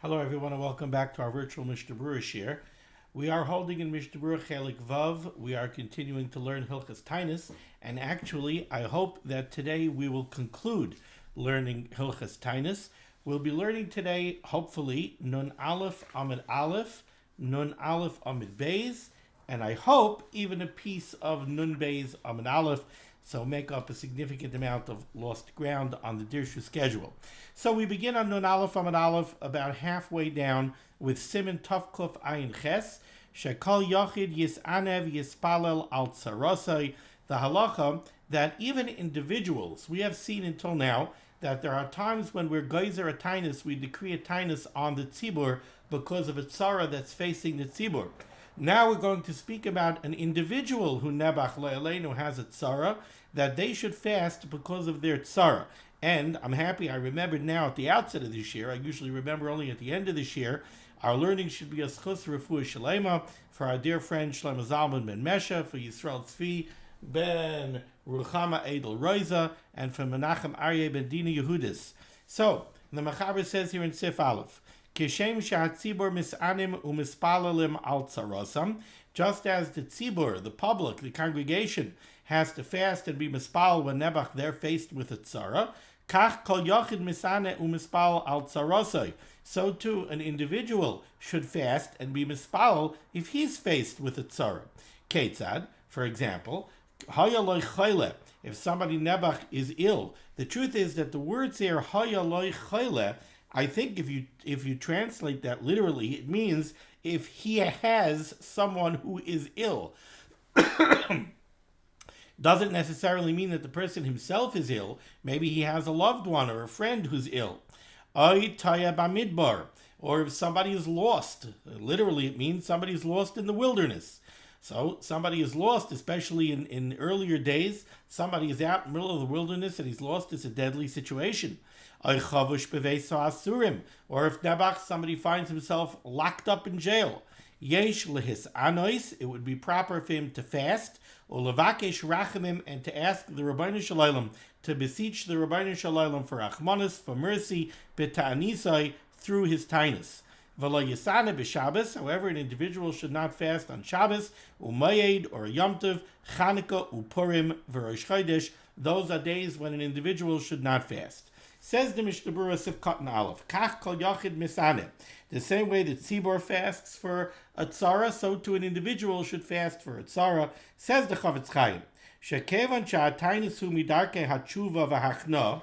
Hello everyone and welcome back to our virtual Mishnah Berurah shiur. We are holding in Mishnah Berurah Chelik Vav. We are continuing to learn hilchos taanis, and actually I hope that today we will conclude learning hilchos taanis. We'll be learning today, hopefully, Nun Aleph Amid Aleph, Nun Aleph Amid Beis, and I hope even a piece of Nun Beis Amid Aleph, so make up a significant amount of lost ground on the Dirshu schedule. So we begin on Nun Aleph Amid Aleph about halfway down with Siman Tov Kuf Ayin Ches, Shekol Yochid Yisanev Yispalel Al Tzarosai, the halacha that even individuals, we have seen until now that there are times when we're geyser a taanis, we decree a taanis on the tzibur because of a tzara that's facing the tzibur. Now we're going to speak about an individual who nebach le'aleinu has a tzara, that they should fast because of their tzara. And I'm happy I remembered now at the outset of this year, I usually remember only at the end of this year, our learning should be a schus refuah shalema for our dear friend Shlomo Zalman ben Mesha, for Yisrael Tzvi ben Ruchama Edel Roiza, and for Menachem Aryeh ben Dina Yehudis. So, the Mechaber says here in Sif Aleph, Kishem shahatzibur misanim umispalalim al tzarosam, just as the tzibur, the public, the congregation, has to fast and be mispal when nebach they're faced with a tzara, kach kol yochid misane umispal al tzarosai, so too an individual should fast and be mispal if he's faced with a tzara. Ketzad, for example, haya loy choyle, if somebody nebach is ill, the truth is that the words here haya loy choyle, I think if you translate that literally, it means if he has someone who is ill. Doesn't necessarily mean that the person himself is ill. Maybe he has a loved one or a friend who's ill. Ay taya bamidbar, or if somebody is lost. Literally, it means somebody is lost in the wilderness. So somebody is lost, especially in earlier days. Somebody is out in the middle of the wilderness and he's lost. It's a deadly situation. Or if nebach, somebody finds himself locked up in jail. Yesh lehis anois, it would be proper for him to fast, or levakesh rachamim, and to ask the Rabbeinu Shalom, to beseech the Rabbeinu Shalom for achmanis, for mercy, betaanisai, through his taanis. V'lo yisane b'Shabbos, however, an individual should not fast on Shabbos, u'mayed, or Yom Tov, Chanukah, u'Purim, v'Rosh Chodesh. Those are days when an individual should not fast. Says the Mishnah Berurah Sif Katan Aleph, Kach kol yochid misane. The same way that tzibor fasts for a tzara, so too an individual should fast for a tzara. Says the Chavetz Chaim, shekevan sha'atainis hu midarkei teshuva v'hachna.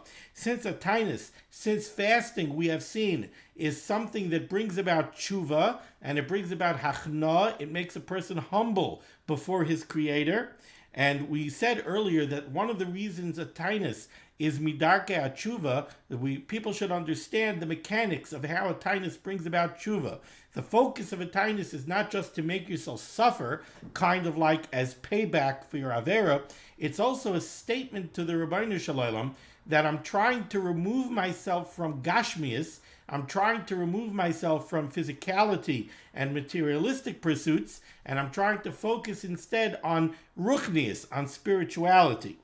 Since fasting we have seen is something that brings about teshuva and it brings about hachna, it makes a person humble before his creator. And we said earlier that one of the reasons a taanis is midarkei teshuva, that people should understand the mechanics of how a taanis brings about teshuva. The focus of a taanis is not just to make yourself suffer, kind of like as payback for your avera. It's also a statement to the Rabbeinu Shalom that I'm trying to remove myself from gashmias, I'm trying to remove myself from physicality and materialistic pursuits, and I'm trying to focus instead on ruchnias, on spirituality.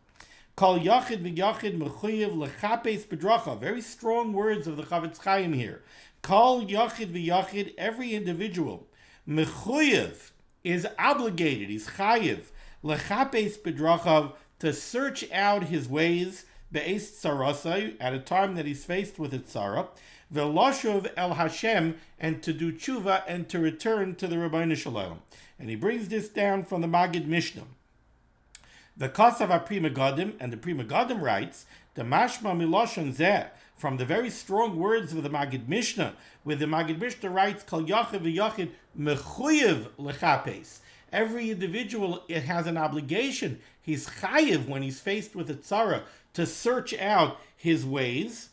Kol yachid v'yachid mechuyev lechapes bedracha. Very strong words of the Chavetz Chaim here. Kol yachid v'yachid, every individual, mechuyev, is obligated, he's chayiv, lechapes bedracha, to search out his ways, be'es tzarasai, at a time that he's faced with a tzara, v'loshuv el Hashem, and to do teshuva and to return to the Rabbeinu Shalom. And he brings this down from the Magid Mishnah. The Kasav Pri Megadim, and the Pri Megadim writes, the Mashma Miloshon Zeh, from the very strong words of the Magid Mishnah, where the Magid Mishnah writes, Kol Yachid v'Yachid mechuyev lechapes. Every individual, it has an obligation. He's chayiv when he's faced with a tzara to search out his ways.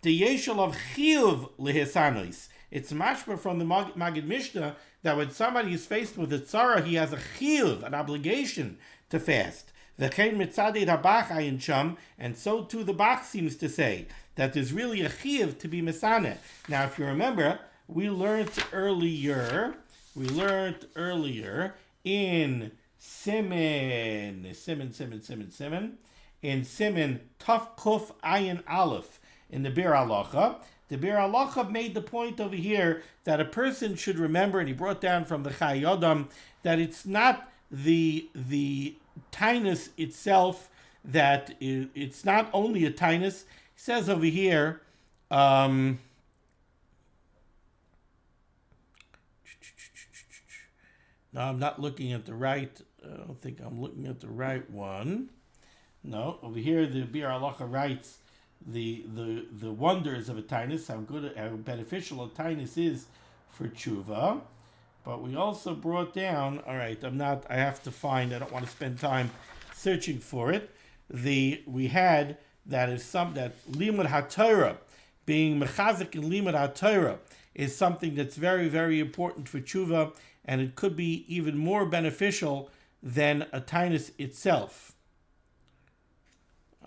The yeshel of chiyuv lehisanois. It's mashma from the Magid Mishnah that when somebody is faced with a tzara, he has a chiyuv, an obligation to fast. V'chein mitzadei rabach ayin sham, and so too the Bach seems to say that there's really a chiyuv to be misane. Now, if you remember, we learned earlier in Siman, in Siman Tov Kuf Ayin Aleph in the Bir Halacha, The Berurah Halacha made the point over here that a person should remember, and he brought down from the Chai Yodam, that it's not the taanis itself, that it's not only a taanis. He says over here, no, I'm not looking at the right, I don't think I'm looking at the right one. No, over here the Berurah Halacha writes the wonders of a taanis, how beneficial a taanis is for teshuva. But we also brought down, all right, I have to find, I don't want to spend time searching for it. We had that limud HaTorah, being mechazik in limud HaTorah, is something that's very, very important for teshuva, and it could be even more beneficial than a taanis itself.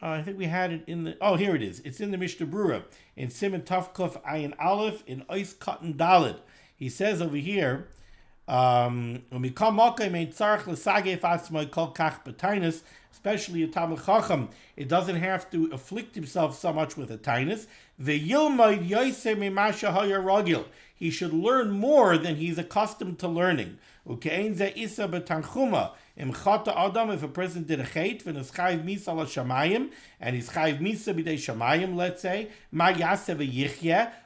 I think we had it in the, here it is. It's in the Mishnah Berurah, in Siman Tavkuf Ayin Aleph, in Ois Cotton Dalid. He says over here, especially a Talmid Chacham, it doesn't have to afflict himself so much with a taanis. He should learn more than he's accustomed to learning. If a person did a chait and he's chayv misa la shamayim, and he's chayv misa b'dei shamayim, let's say,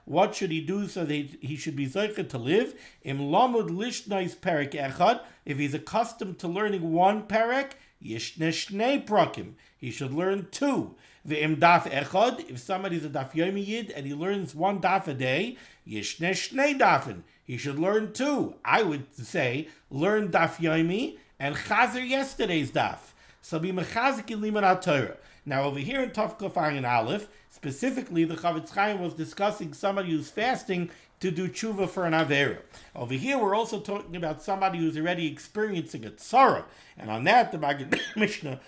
what should he do so that he should be zocher to live? Im lamud lishnais perek echad, if he's accustomed to learning one perek, yishne shnei prakim, he should learn two. Ve'im daf echad, if somebody's a daf yomi yid and he learns one daf a day, yishne shnei dafin, he should learn two. I would say, learn daf yomi and chazer yesterday's daf. So be mechazik in limud HaTorah. Now over here in Tavkuf Ayin Aleph, specifically the Chavetz Chaim was discussing somebody who's fasting to do teshuva for an avera. Over here we're also talking about somebody who's already experiencing a tzara. And on that the Mishnah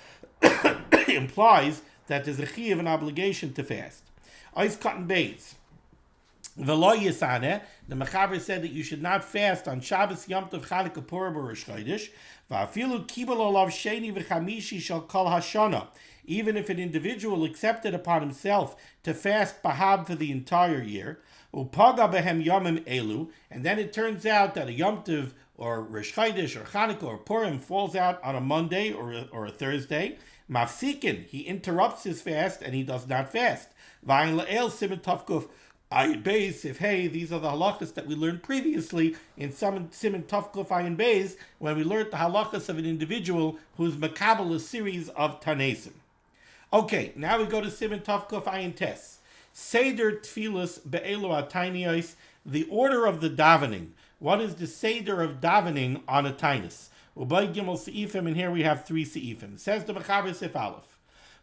implies that there's a chiyuv, an obligation to fast. Ice cotton bays. V'lo yisane, the Mechaber said that you should not fast on Shabbos, Yom Tov, Chanukah, Purim, or Rosh Chodesh. V'afilu kibul olav sheni v'chamishi shel kol hashana. Even if an individual accepted upon himself to fast bahab for the entire year, upaga behem yomim elu, and then it turns out that a Yom Tov or Rosh Chodesh or Chanukah or Purim falls out on a Monday or a Thursday, mafsikin, he interrupts his fast and he does not fast. V'ayin la'el siman tavkuf Ayin Beis, if these are the halachas that we learned previously in Siman Tavkuf Ayin Beis, when we learned the halachas of an individual who's makabel a series of taanesim. Okay, now we go to Siman Tavkuf Ayin Tes. Seder Tfilas Be'elu HaTainiyos, the order of the davening. What is the Seder of davening on a taanis? Ubay Gimel Seifim, and here we have 3 Seifim. Says the Mechaber Sif Aleph.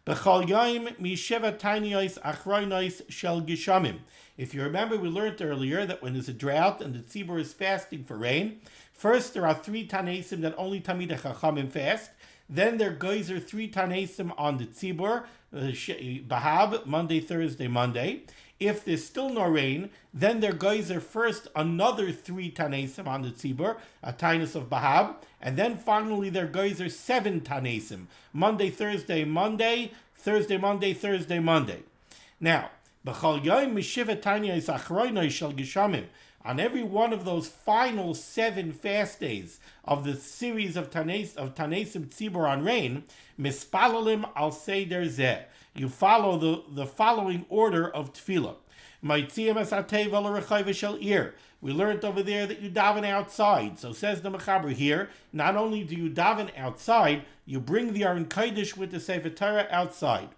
B'chol yoim misheva tainiyos achroinos shel gishamim. If you remember, we learned earlier that when there's a drought and the tzibur is fasting for rain, first there are 3 taanesim that only Talmidei Chachamim fast. Then there goes 3 taanesim on the tzibur, bahab, Monday, Thursday, Monday. If there's still no rain, then there goes first another 3 taanesim on the tzibur, a taanis of bahab, and then finally there goes 7 taanesim, Monday, Thursday, Monday, Thursday, Monday, Thursday, Monday. Now, b'chol yoim mishiva tainiyos achroinos shel gishamim, on every one of those final 7 fast days of the series of taanesim tzibur on rain, mispalalim al seder zeh, you follow the following order of tefillah. We learned over there that you daven outside. So says the Mechaber here, not only do you daven outside, you bring the Aron Kodesh with the Sefer Torah outside.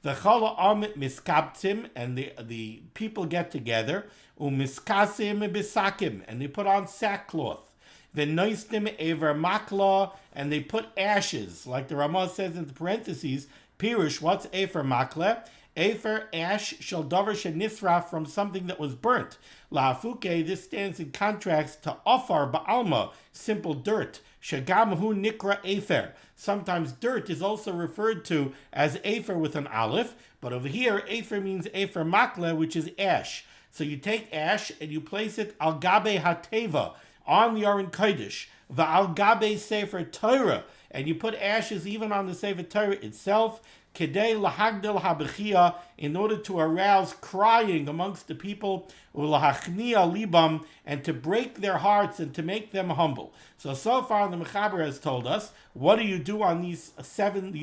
The Chala Amit Miskabtzim, and the people get together, Umiskasim Bisakim, and they put on sackcloth. The Noistim Ever Makla, and they put ashes, like the Ramah says in the parentheses, Pirush, what's Efer Makla? Efer, ash, shel davar shenisraf, from something that was burnt. La'afuke, this stands in contrast to ofar ba'alma, simple dirt. Shagam hu nikra efer. Sometimes dirt is also referred to as efer with an aleph, but over here, efer means efer makla, which is ash. So you take ash and you place it al gabe hateva, on the Aron Kodesh, va'al gabe sefer Torah, and you put ashes even on the Sefer Torah itself. kedei lahagdil habechia, in order to arouse crying amongst the people, ulahachnia libam, and to break their hearts and to make them humble. So far the Mechaber has told us, what do you do on these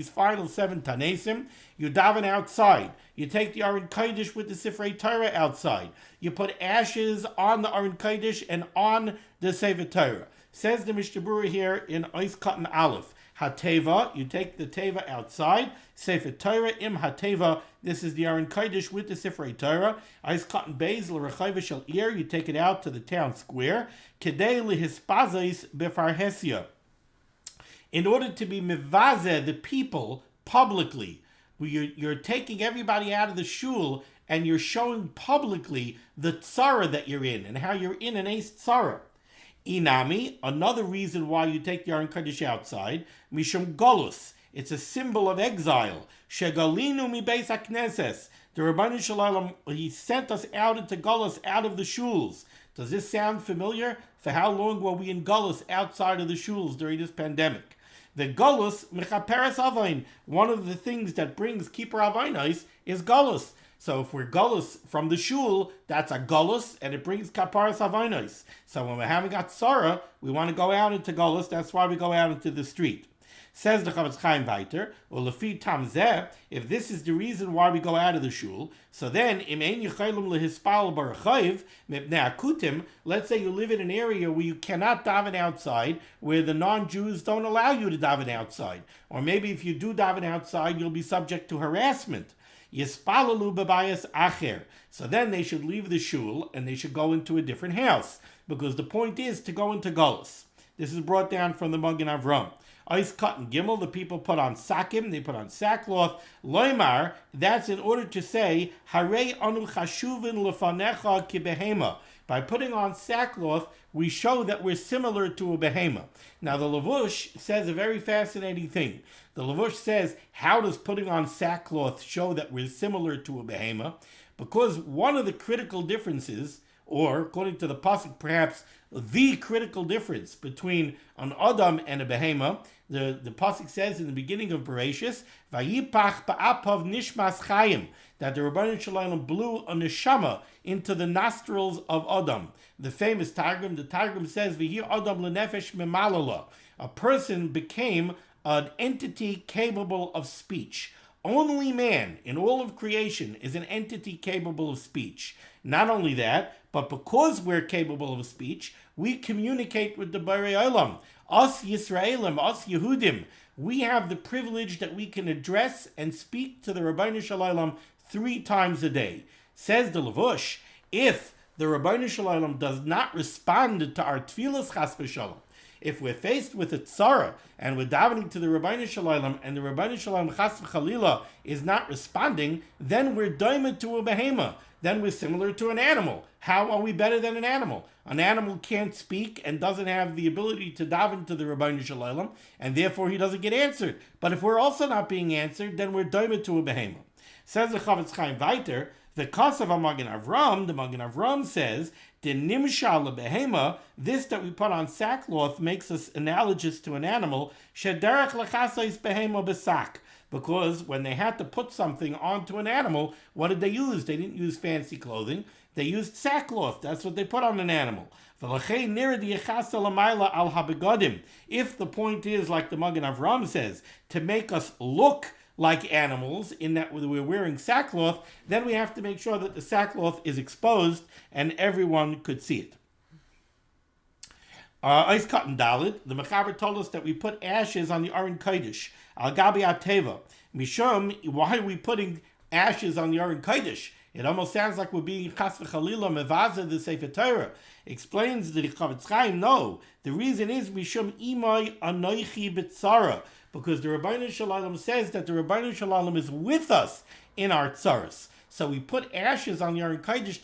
final 7 taanis? You daven outside. You take the Aron Kodesh with the Sifrei Torah outside. You put ashes on the Aron Kodesh and on the Sefer Torah. Says the Mishnah Berurah here in Ois Katan Aleph, HaTeva, you take the Teva outside, Sefer Torah im HaTeva, this is the Aron Kodesh with the Sifrei Torah, Ois Katan Beis l'Rechayva Shel Ir, you take it out to the town square, Kedei lihispazais befarhesia, in order to be mivazeh the people publicly. You're taking everybody out of the shul and you're showing publicly the tzara that you're in and how you're in an ace tzara. Inami, another reason why you take the Aron Kodesh outside, mishum golus, it's a symbol of exile. Shegalinu mi beis hakneses, the Rabbeinu Shalom, he sent us out into golus, out of the shuls. Does this sound familiar? For how long were we in golus outside of the shuls during this pandemic? The golus mechaperes avain. One of the things that brings keeper avainos is golus. So if we're golus from the shul, that's a golus, and it brings kaparas avainos. So when we're having a tzara, we want to go out into golus. That's why we go out into the street. Says the Chavetz Chaim weiter, lefi tam zeh, if this is the reason why we go out of the shul, so then im ein yichaylim lehispal barachayiv mipnei akutim. Let's say you live in an area where you cannot daven outside, where the non-Jews don't allow you to daven outside, or maybe if you do daven outside, you'll be subject to harassment. Yispalalu b'bayas acher. So then they should leave the shul and they should go into a different house, because the point is to go into golus. This is brought down from the Magen Avram. Ois Katan Gimel, the people put on sakim, they put on sackcloth. Loimar, that's in order to say, Harei anu chashuvin lefanecha ki behema. By putting on sackcloth, we show that we're similar to a behema. Now the Lavush says a very fascinating thing. The Lavush says, how does putting on sackcloth show that we're similar to a behema? Because one of the critical differences, or according to the pasuk, perhaps the critical difference between an adam and a behema, the pasuk says in the beginning of Bereshis, "Vayipach ba'apav nishmas chayim," that the Rabbeinu Shalom blew a neshama into the nostrils of Adam. The famous Targum, the Targum says, "V'hi Adam lenefesh memalala." A person became an entity capable of speech. Only man in all of creation is an entity capable of speech. Not only that, but because we're capable of speech, we communicate with the Borei Olam. Us Yisraelim, us Yehudim, we have the privilege that we can address and speak to the Rabbeinu Shalom 3 times a day. Says the Lavush, if the Rabbeinu Shalom does not respond to our tefillas chas v'shalom, if we're faced with a tzara and we're davening to the Rabbeinu Shalom and the Rabbeinu Shalom chas v'chalila is not responding, then we're doimed to a behema. Then we're similar to an animal. How are we better than an animal? An animal can't speak and doesn't have the ability to daven to the Rabbeinu Shalom, and therefore he doesn't get answered. But if we're also not being answered, then we're doimed to a behema. Says the Chavetz Chaim weiter, the Kasav Magen Avram, the Magen Avram says, the nimshal behema, this that we put on sackcloth makes us analogous to an animal, shederech lechasais behema besak. Because when they had to put something onto an animal, what did they use? They didn't use fancy clothing. They used sackcloth. That's what they put on an animal. If the point is, like the Magen Avram says, to make us look like animals in that we're wearing sackcloth, then we have to make sure that the sackcloth is exposed and everyone could see it. Ois Katan Dalit, the Mechaber told us that we put ashes on the Aron Kodesh. Al Gabi Ateva. Mishum, why are we putting ashes on the Aron Kodesh? It almost sounds like we're being chas v'chalila mevaza the Sefer Torah. Explains the Chavetz Chaim, no. The reason is Mishum imay anoichi b'tzara. Because the Rabbeinu Shalom says that the Rabbeinu Shalom is with us in our tzaras. So we put ashes on the Aron Kodesh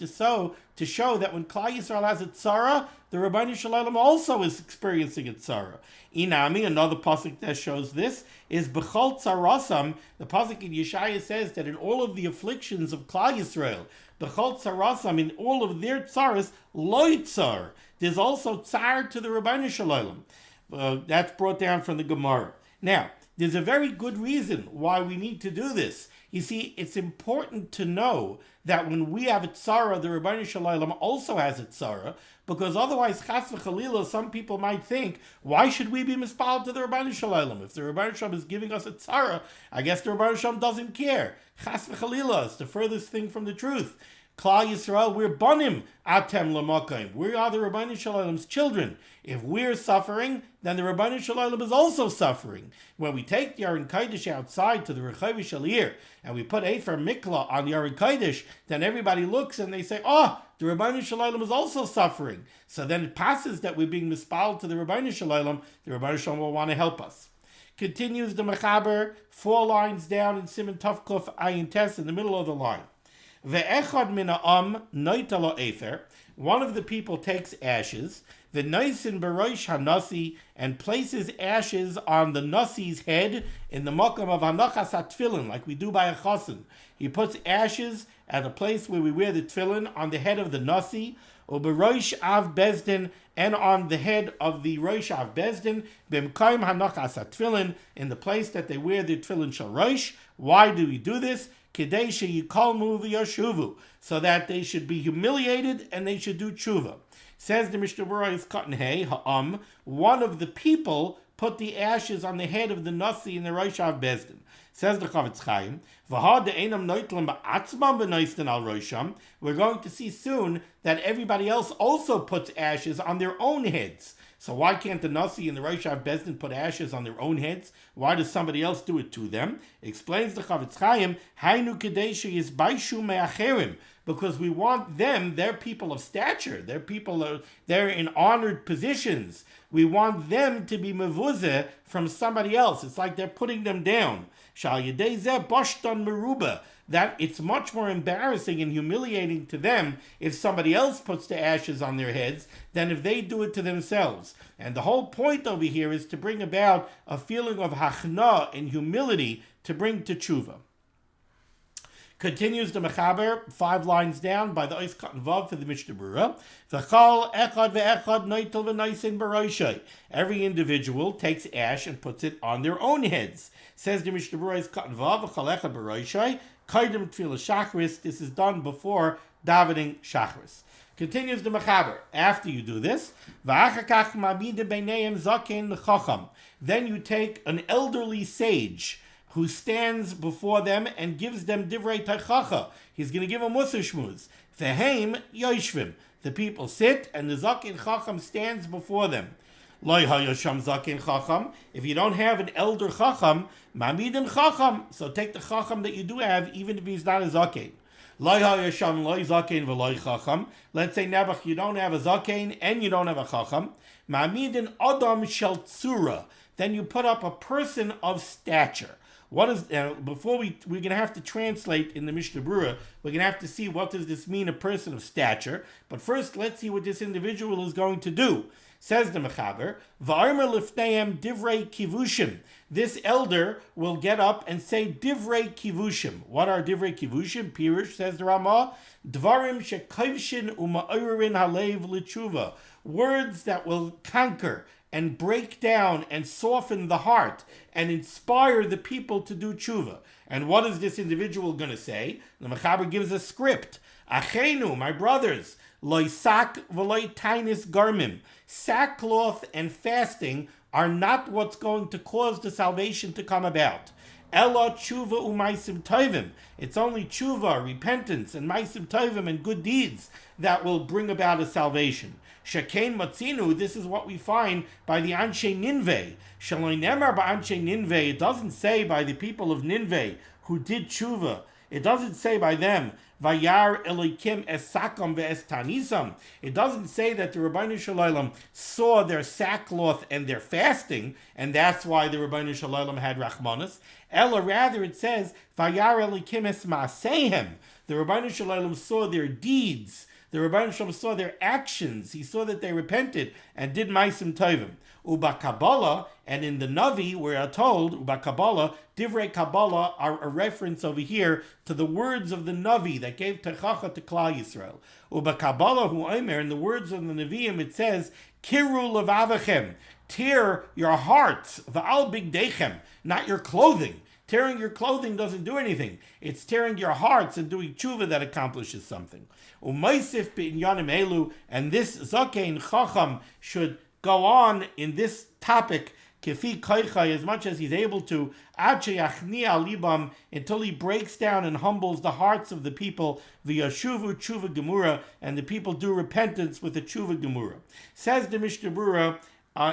to show that when Klal Yisrael has a tzara, the Rabbeinu Shalom also is experiencing a tzara. Inami, another pasuk that shows this, is B'chol tzarasam. The pasuk in Yeshaya says that in all of the afflictions of Klal Yisrael, B'chol tzarasam, in all of their tzaras, lo tzar. There's also tzar to the Rabbeinu Shalom. That's brought down from the Gemara. Now, There's a very good reason why we need to do this. You see, it's important to know that when we have a tzara, the Ribbono Shel Olam also has a tzara, because otherwise, chas v'chalila, some people might think, why should we be mispaled to the Ribbono Shel Olam? If the Ribbono Shel Olam is giving us a tzara, I guess the Ribbono Shel Olam doesn't care. Chas v'chalila is the furthest thing from the truth. Klal Yisrael, we're banim atem l'makayim. We are the Ribbono Shel Olam's children. If we're suffering, then the Ribbono Shel Olam is also suffering. When we take the Aron Kodesh outside to the Rechavi Shalir and we put Efer Mikla on the Aron Kodesh, then everybody looks and they say, oh, the Ribbono Shel Olam is also suffering. So then it passes that we're being mispaled to the Ribbono Shel Olam. The Ribbono Shel Olam will want to help us. Continues the Mechaber, 4 lines down in Siman Tavkuf Ayin Tes in the middle of the line. Ve'echad min ha'am noita lo efer. One of the people takes ashes, v'noisin beroish hanasi, and places ashes on the nasi's head in the mokum of hanachas hatfilin, like we do by a chosin. He puts ashes at a place where we wear the tefillin on the head of the nasi, or beroish av bezdin, and on the head of the roish av bezdin, b'mkaim hanachas hatfilin, in the place that they wear the tefillin shel roish. Why do we do this? So that they should be humiliated and they should do tshuva. Says the Mishnah Berurah is cotton hay, ha'am, one of the people put the ashes on the head of the nasi in the Rosh Av Bezdin. Says the Chavetz Chaim, we're going to see soon that everybody else also puts ashes on their own heads. So why can't the Nasi and the Rosh Av Bezdin put ashes on their own heads? Why does somebody else do it to them? Explains the Chavetz Chaim, Hainu Kadesha is Baishu Me'acherim, because we want them, they're people of stature, they're in honored positions. We want them to be mevuzeh from somebody else. It's like they're putting them down. Shal Yedei Zeh Boshtan Meruba, that it's much more embarrassing and humiliating to them if somebody else puts the ashes on their heads than if they do it to themselves. And the whole point over here is to bring about a feeling of hachna and humility to bring to tshuva. Continues the Mechaber, 5 lines down by the Ois Katan Vav for the Mishnah Berurah. V'chal echad ve'echad noitel v'noisin b'roshai. Every individual takes ash and puts it on their own heads. Says the Mishnah Berurah is Katan Vav, v'chal echad b'roshai. Kaidem tefillah shachris. This is done before davening shachris. Continues the Mechaber. After you do this, v'achakach ma'amida b'neihem zaken l'chacham. Then you take an elderly sage who stands before them and gives them divrei teichacha. He's going to give a musar shmuz. Veheim yoshvim. The people sit and the zaken chacham stands before them. Loi hayasham zaken chacham. If you don't have an elder chacham, mamidin chacham. So take the chacham that you do have, even if he's not a zaken. Loi hayasham loi zaken v'loi chacham. Let's say Nebuch, you don't have a zaken and you don't have a chacham. Mamidin adam shel tzara. Then you put up a person of stature. What is before we're going to have to translate in the Mishnah Berurah. We're going to have to see what does this mean, a person of stature. But first, let's see what this individual is going to do. Says the Mechaber, V'armer lifneim divrei kivushim. This elder will get up and say divrei kivushim. What are divrei kivushim? Pirush, says the Ramah, dvarim shekavshin uma'orin halev l'tshuva. Words that will conquer and break down and soften the heart and inspire the people to do tshuva. And what is this individual going to say? The Mechaber gives a script. Achenu, my brothers, loy sak v'loy taanis garmim. Sackcloth and fasting are not what's going to cause the salvation to come about. Ella tshuva u'maasim tovim. It's only tshuva, repentance, and maasim tovim and good deeds that will bring about a salvation. Shekain matzinu, this is what we find by the Anshe Ninveh. Shaloi nemar ba'anshe Ninveh. It doesn't say by the people of Ninveh who did tshuva. It doesn't say by them, Vayar Elokim esakam ve'es tanisam. It doesn't say that the Ribbono Shel Olam saw their sackcloth and their fasting, and that's why the Ribbono Shel Olam had rachmanas. Ella, rather it says, Vayar Elokim es maasehem. The Ribbono Shel Olam saw their deeds. The Ribbono Shel Olam saw their actions. He saw that they repented and did maasim tovim. Uba Kabbalah, and in the Navi we are told, Uba Kabbalah, Divrei Kabbalah are a reference over here to the words of the Navi that gave Techacha to Klal Yisrael. Uba Kabbalah hu Omer, in the words of the Nevi'im it says, Kiru levavachem, tear your hearts, va'al bigdeichem, not your clothing. Tearing your clothing doesn't do anything. It's tearing your hearts and doing teshuva that accomplishes something. Umaisif b'inyanim elu, and this zakein chacham should go on in this topic kefi koichai, as much as he's able to, ad sheyachnia libam, until he breaks down and humbles the hearts of the people, v'yashuvu teshuva gemura, and the people do repentance with the teshuva gemura. Says the Mishnah Berurah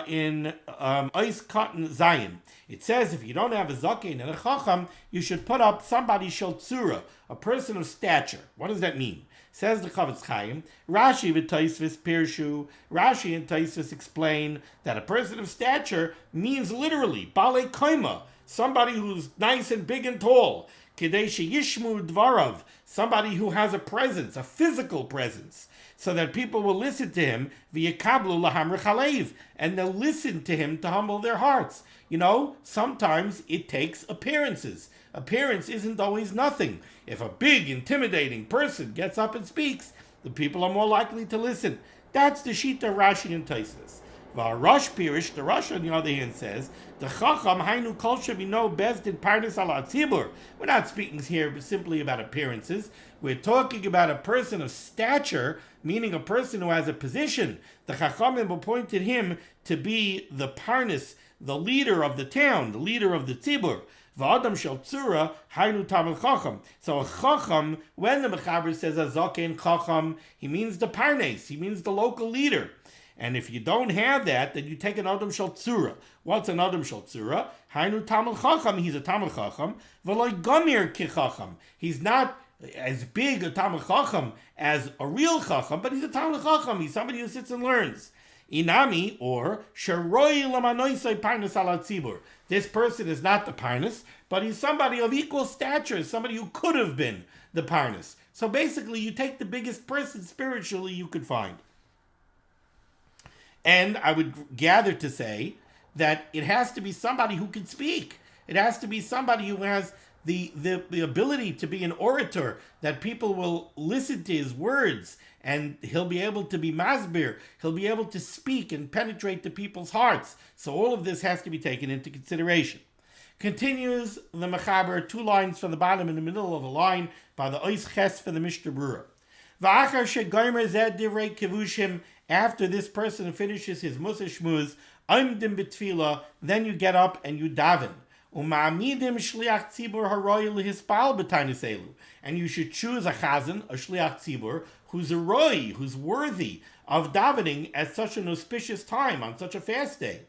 in Ois Cotton Zion. It says if you don't have a zakein and a chacham, you should put up somebody shel tzara, a person of stature. What does that mean? Says the Chavetz Chaim, Rashi v'Taisvis Dirshu. Rashi and Taisvis explain that a person of stature means literally balei kaima, somebody who's nice and big and tall. Kedei sheyishmu dvarav, somebody who has a presence, a physical presence, so that people will listen to him, v'yekablu lahamr chalev, and they'll listen to him to humble their hearts. You know, sometimes it takes appearances. Appearance isn't always nothing. If a big, intimidating person gets up and speaks, the people are more likely to listen. That's the Shita Rashi and Taisus. V'arash Pirish, the Rosh on the other hand says, the Chacham hainu kol shebino bezdin parnas ala tzibur. We're not speaking here simply about appearances. We're talking about a person of stature, meaning a person who has a position. The Chachamim appointed him to be the parnas, the leader of the town, the leader of the tzibur. V'adam shel tzura hainu tamil chacham. So a chacham, when the Mechaber says a zaken chacham, he means the parnes, he means the local leader. And if you don't have that, then you take an adam shel tzura. What's an adam shel tzura? Hainu tamil chacham, he's a tamil chacham. V'loi gamir ki chacham. He's not as big a tamil chacham as a real chacham, but he's a tamil chacham. He's somebody who sits and learns. Inami, or sheroi lamanoisai parnas ala tzibur. This person is not the parnas, but he's somebody of equal stature, somebody who could have been the parnas. So basically, you take the biggest person spiritually you could find. And I would gather to say that it has to be somebody who can speak. It has to be somebody who has the ability to be an orator, that people will listen to his words, and he'll be able to be masbir, he'll be able to speak and penetrate the people's hearts. So all of this has to be taken into consideration. Continues the Mechaber, 2 lines from the bottom in the middle of the line, by the Ois Ches for the Mishnah Berurah. V'achar shegomer zed divrei kevushim, after this person finishes his musa shmuz, oimdim b'tfila, then you get up and you daven. Uma'amidim shliach tzibur haroy lehispal b'taanis elu, and you should choose a chazan, a shliach tzibur, who's a roy, who's worthy of davening at such an auspicious time, on such a fast day.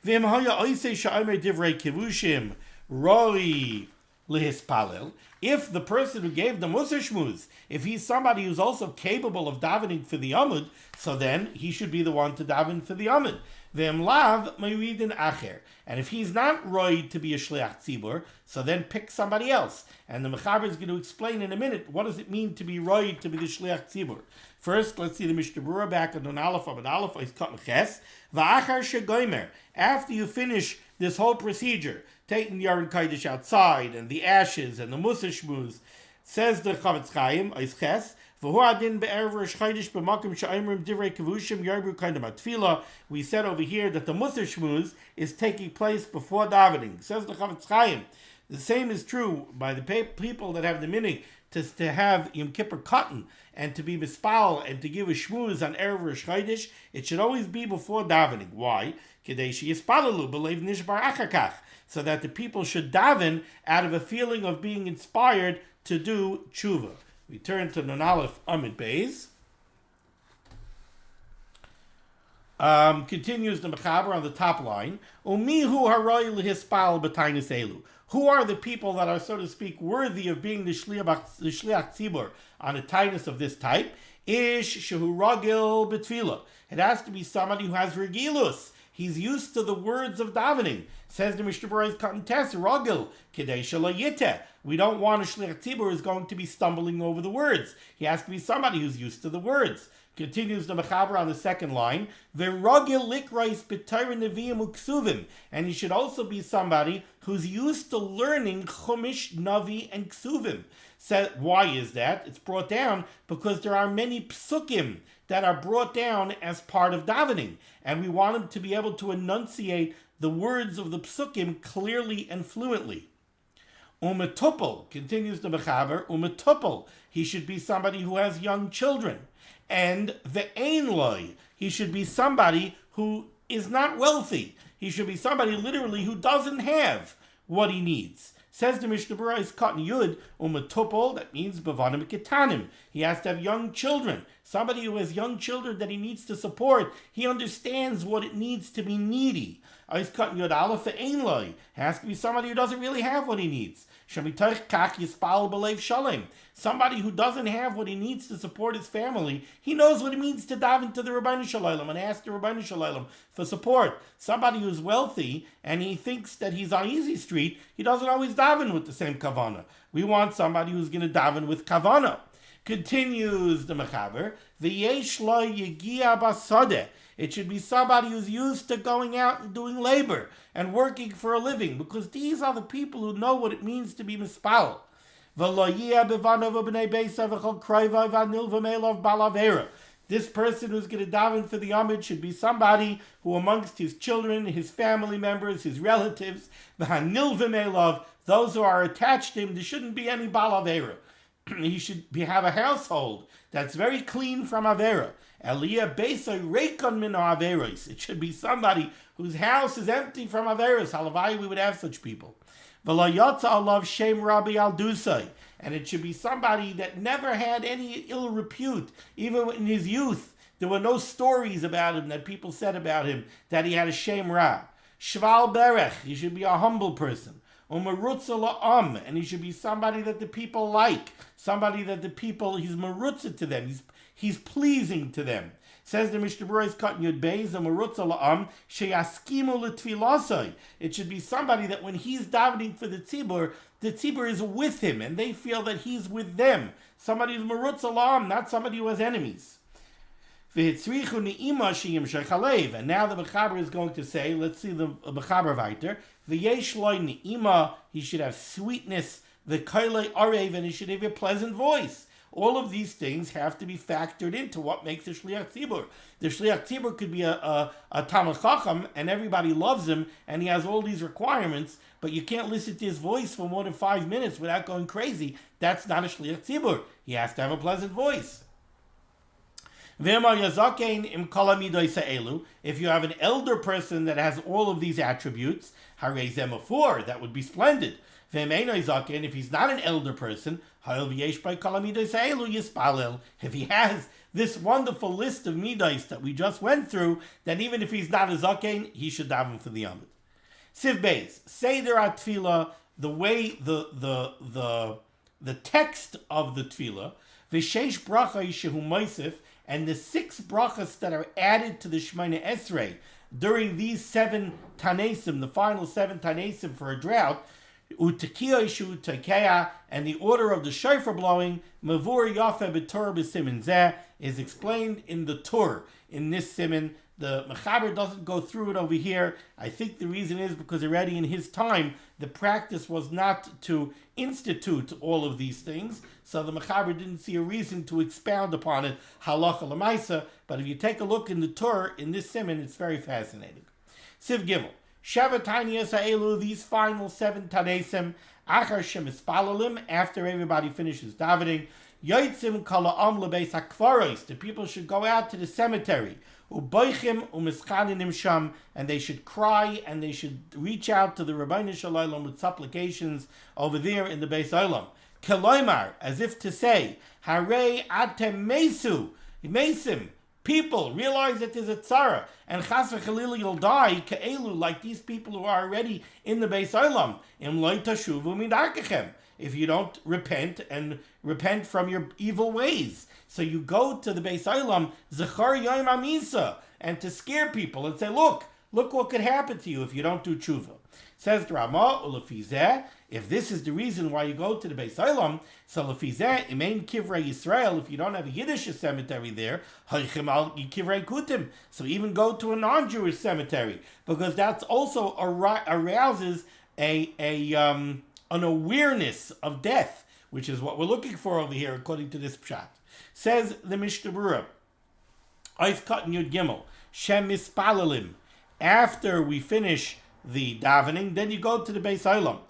V'im haya oisei sha'omer divrei kevushim roy lehispalel, if the person who gave the musa shmuz, if he's somebody who's also capable of davening for the amud, so then he should be the one to daven for the amud. V'em lav mayridin acher, and if he's not roy to be a shliach tzibur, so then pick somebody else. And the Mechaber is going to explain in a minute what does it mean to be roy to be the shliach tzibur. First, let's see the Mishnah Berurah back on Aleph Amud Aleph is cut ches va'achar shegomer. After you finish this whole procedure, taking the Aron Kodesh outside and the ashes and the musa shmuz, says the Chavetz Chaim is ches. We said over here that the musa shmuz is taking place before davening. Says the Chavetz Chaim. The same is true by the people that have the minhag to have Yom Kippur cotton and to be mispal and to give a shmuz on Erev Rosh Chodesh. It should always be before davening. Why? So that the people should daven out of a feeling of being inspired to do teshuva. We turn to Nun Aleph Amid Beis. Continues the Mechaber on the top line. Umihu haroy lehispal b'taanis elu. Who are the people that are, so to speak, worthy of being the shliach tzibur on a taanis of this type? Ish shehu ragil b'tfila. It has to be somebody who has regilus. He's used to the words of davening. Says the Mishnah Berurah cotton tes ragil kedei shelo yiteh. We don't want a shliach tzibur who's going to be stumbling over the words. He has to be somebody who's used to the words. Continues the Mechaber on the second line. V'rogil likrais b'Torah neviim u'ksuvim. And he should also be somebody who's used to learning chumash, navi, and ksuvim. So why is that? It's brought down because there are many psukim that are brought down as part of davening. And we want him to be able to enunciate the words of the psukim clearly and fluently. Umetupel, continues the Mechaber, umetupel, he should be somebody who has young children. And ve'ein loy, he should be somebody who is not wealthy. He should be somebody literally who doesn't have what he needs. Says the Mishnah Berurah is cotton yud, umetupel, that means bevanim ketanim. He has to have young children. Somebody who has young children that he needs to support. He understands what it needs to be needy. Is cotton yud aleph ve'ein loy. Has to be somebody who doesn't really have what he needs. Somebody who doesn't have what he needs to support his family, he knows what it means to daven to the Rabbeinu Shalom and ask the Rabbeinu Shalom for support. Somebody who's wealthy and he thinks that he's on easy street, he doesn't always daven with the same kavana. We want somebody who's going to daven with kavana. Continues the Mechaber, v'yesh lo yegia basadeh. It should be somebody who's used to going out and doing labor and working for a living, because these are the people who know what it means to be mispal. This person who's going to daven for the ameans should be somebody who amongst his children, his family members, his relatives, those who are attached to him, there shouldn't be any balavera. He should have a household that's very clean from avera. It should be somebody whose house is empty from averas. Halavai, we would have such people. And it should be somebody that never had any ill repute. Even in his youth, there were no stories about him that people said about him that he had a shem ra. Shval berech, he should be a humble person. And he should be somebody that the people like. Somebody that the people, he's marutza to them. He's pleasing to them. Says the Mishnah Berurah is cutting Yud Beis, marutza la'am, sheyaskimu l'tfilasai. It should be somebody that when he's davening for the tzibur is with him, and they feel that he's with them. Somebody who's marutza la'am, not somebody who has enemies. And now the Mechaber is going to say, let's see the Mechaber weiter. V'yesh loy ni'ima, he should have sweetness. V'koilei arev, and he should have a pleasant voice. All of these things have to be factored into what makes a shliach tzibur. The shliach tzibur could be a Talmid Chacham, and everybody loves him, and he has all these requirements, but you can't listen to his voice for more than 5 minutes without going crazy. That's not a shliach tzibur. He has to have a pleasant voice. If you have an elder person that has all of these attributes, that would be splendid. If he's not an elder person, if he has this wonderful list of midos that we just went through, then even if he's not a zaken, he should daven for the amud. Siv Beis, Seder HaTfilah, the way the text of the tefillah, v'sheish bracha shehu moisif, and the 6 brachas that are added to the Shemona Esrei during these 7 taanis, the final 7 taanis for a drought, utekioshu tekeah, and the order of the shofar blowing, mavur yafe b'Torah b'siman zeh, is explained in the Torah in this siman. The Mechaber doesn't go through it over here. I think the reason is because already in his time, the practice was not to institute all of these things. So the Mechaber didn't see a reason to expound upon it, halacha l'maisa. But if you take a look in the Torah, in this siman, it's very fascinating. Siv Gimel. Sheva taanis ha'elu, these final 7 tanesim, achar shemispalalim, after everybody finishes davening, yotzim kala am lebeis hakvaros, the people should go out to the cemetery, uboichim umischanim sham, and they should cry and they should reach out to the Rabbeinu Shalom with supplications over there in the Beis Olam. Keloimar, as if to say, Harei atem mesim, people realize that there's a tzara, and chas v'chalil you'll die, ke'elu, like these people who are already in the Beis Olam, im lo tashuvu midarkechem, if you don't repent from your evil ways. So you go to the Beis Olam, zechar yom amisa, and to scare people and say, look what could happen to you if you don't do teshuva. Says the Ramah, ulefizeh, if this is the reason why you go to the Beis Olam, so lefizeh, imein kivrei Yisrael, if you don't have a Yiddish cemetery there, haichem al kivrei kutim, so even go to a non-Jewish cemetery, because that's also arouses an awareness of death, which is what we're looking for over here, according to this pshat. Says the Mishnah Berurah, Oif Katan Yud Gimel, Shem Mispalalim. After we finish the davening, then you go to the Beis Olam.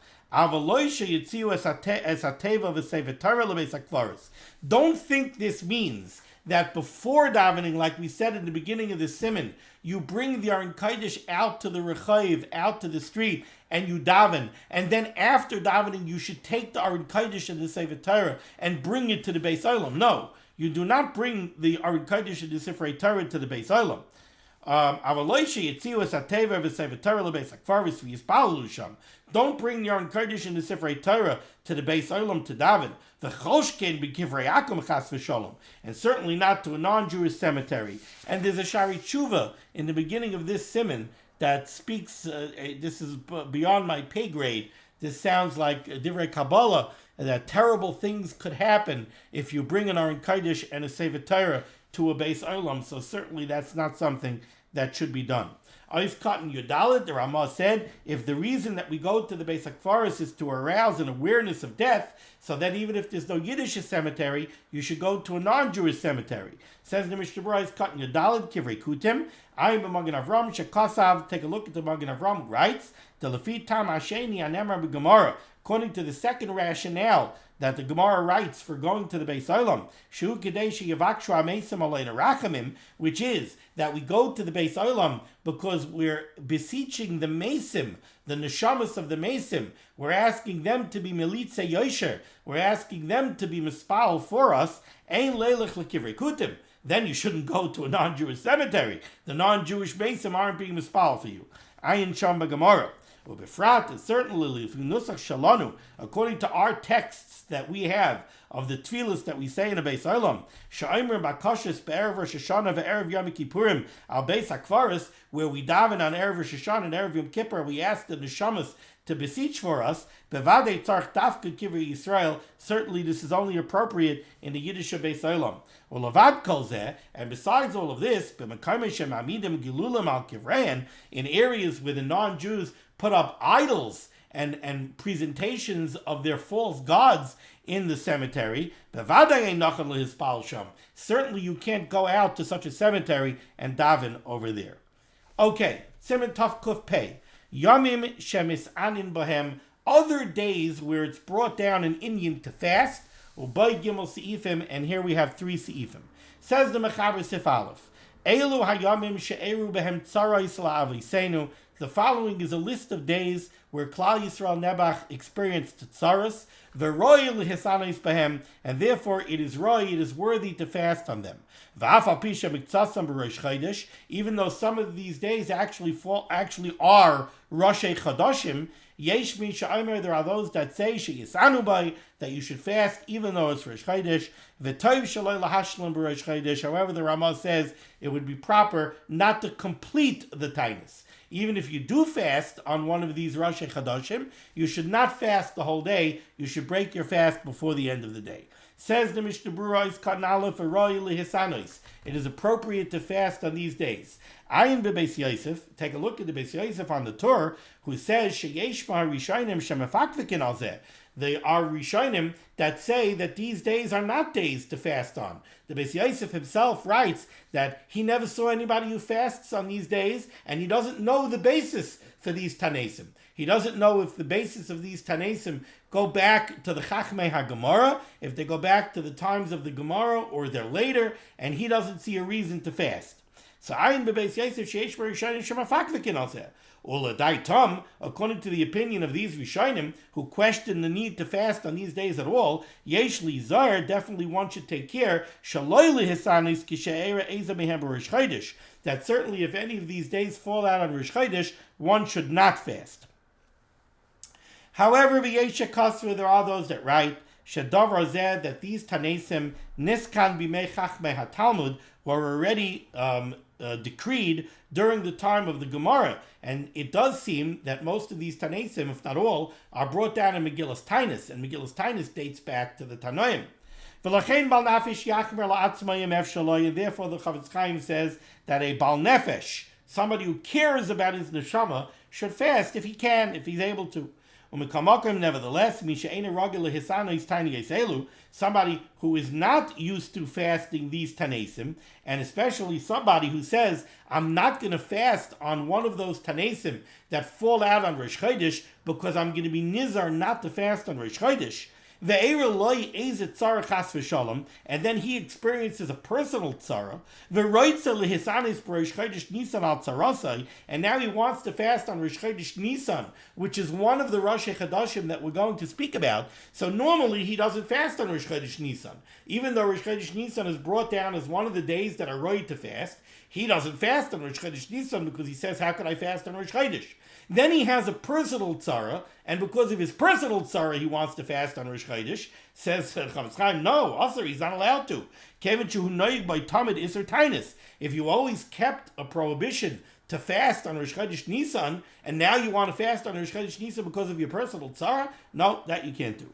Don't think this means that before davening, like we said in the beginning of the Siman, you bring the Aron Kodesh out to the Rechayiv, out to the street, and you daven. And then after davening, you should take the Aron Kodesh and the Sefer Torah and bring it to the Beis Olam. No, you do not bring the Aron Kodesh and the Sefer Torah to the Beis Olam. Don't bring the Aron Kodesh and the Sefer Torah to the Beis Olam to daven. And certainly not to a non-Jewish cemetery. And there's a shari teshuva in the beginning of this Siman that speaks, this is beyond my pay grade, this sounds like divrei Kabbalah, that terrible things could happen if you bring an Aron Kodesh and a Sefer Torah to a Beis Olam, so certainly that's not something that should be done. Oif Katan Yudalit, the Ramah said, if the reason that we go to the Beis HaKfaros is to arouse an awareness of death, so that even if there's no Yiddish cemetery, you should go to a non-Jewish cemetery. Says the Mishnah Berurah, Oif Katan Yudalit, Kivrei Kutim, Ayim b'Magen Avram, Shekasav, take a look at the Magen Avram, writes, Telefit Tam Hasheni Anemar b'Gemara, according to the second rationale that the Gemara writes for going to the Beis Olam, Shu Kadeshi Yavakshu Amesim Aleina Rachamim, which is that we go to the Beis Olam because we're beseeching the maasim, the neshamas of the maasim. We're asking them to be militze yosher. We're asking them to be mispal for us. Ein leilech lekivrei kutim. Then you shouldn't go to a non-Jewish cemetery. The non-Jewish maasim aren't being mispal for you. Ayin sham b'Gemara. Ubefrat, and certainly according to our texts that we have of the tefillos that we say in a Beis Olam, Sha'imrim Bakashis Be'erev Rosh Hashanah Ve'erev Yom Kippurim Al Beis HaKfaros, where we daven on Erev Rosh Hashanah and Erev Yom Kippur, we ask the neshamas to beseech for us. Bevadei Tzarch Dafka Kivrei Yisrael. Certainly, this is only appropriate in the Yiddish Beis Olam. Well, Lavad Kol Zeh, and besides all of this, B'Mekayim Shem Amidim Gilulim Al Kivrein, in areas where the non-Jews put up idols and presentations of their false gods in the cemetery, certainly you can't go out to such a cemetery and daven over there. Okay, Siman Tov Kuf Pei. Yomim shemis anin bohem, other days where it's brought down an Indian to fast, Ubay Gimel Seifim, and here we have 3 Seifim. Says the Mechaber Sif Aleph, Elu hayomim she'eru behem tzara Yisrael avisenu. The following is a list of days where Klal Yisrael Nebach experienced tzaras, v'roy l'hisanos behem, and therefore it is worthy to fast on them. V'afal pisha miktsasam b'rosh chodesh, even though some of these days actually are Roshei Chodashim, yesh mi she'omer, there are those that say she'yisanu by, that you should fast even though it's Rosh Chodesh. V'tov shaloi lahashlam b'rosh chodesh. However, the Ramah says it would be proper not to complete the taanis. Even if you do fast on one of these Rosh Chodashim, you should not fast the whole day. You should break your fast before the end of the day. Says the Mishnah Berurah, it is appropriate to fast on these days. Ayin beBeis Yosef, take a look at the Beis Yosef on the Torah, who says sheyesh rishonim shemefakvikin al zeh. They are rishonim that say that these days are not days to fast on. The Beis Yosef himself writes that he never saw anybody who fasts on these days, and he doesn't know the basis for these taanesim. He doesn't know if the basis of these taanesim go back to the Chachmei HaGemara, if they go back to the times of the Gemara, or they're later, and he doesn't see a reason to fast. So ayin beBeis Yosef sheish b'rishonim shemafakvikin al zeh. Uladai Tom, according to the opinion of these Rishonim who question the need to fast on these days at all, yesh li zar, definitely one should take care, shaloi lihisanis kishe'era eza mehem b'Rosh Chodesh, that certainly if any of these days fall out on Rosh Chodesh, one should not fast. However, v'yesha kasva, there are those that write, shedavar zeh, that these tanesim niskan b'mei chachmei haTalmud were already decreed during the time of the Gemara, and it does seem that most of these tanesim, if not all, are brought down in Megillas Taanis, and Megillas Taanis dates back to the Tanoim. Therefore, the Chavetz Chaim says that a Bal Nefesh, somebody who cares about his neshama, should fast if he can, if he's able to. Nevertheless, somebody who is not used to fasting these tanesim, and especially somebody who says, I'm not going to fast on one of those tanesim that fall out on Rosh Chodesh because I'm going to be nizar not to fast on Rosh Chodesh, and then he experiences a personal tzara, and now he wants to fast on Rosh Chodesh Nisan, which is one of the Rosh Chodashim that we're going to speak about. So normally he doesn't fast on Rosh Chodesh Nisan. Even though Rosh Chodesh Nisan is brought down as one of the days that are right to fast, he doesn't fast on Rosh Chodesh Nisan because he says, how can I fast on Rosh Chodesh? Then he has a personal tzara, and because of his personal tzara, he wants to fast on Rosh Chodesh. Says Chavetz Chaim, no, also he's not allowed to. If you always kept a prohibition to fast on Rosh Chodesh Nisan, and now you want to fast on Rosh Chodesh Nisan because of your personal tzara, no, that you can't do.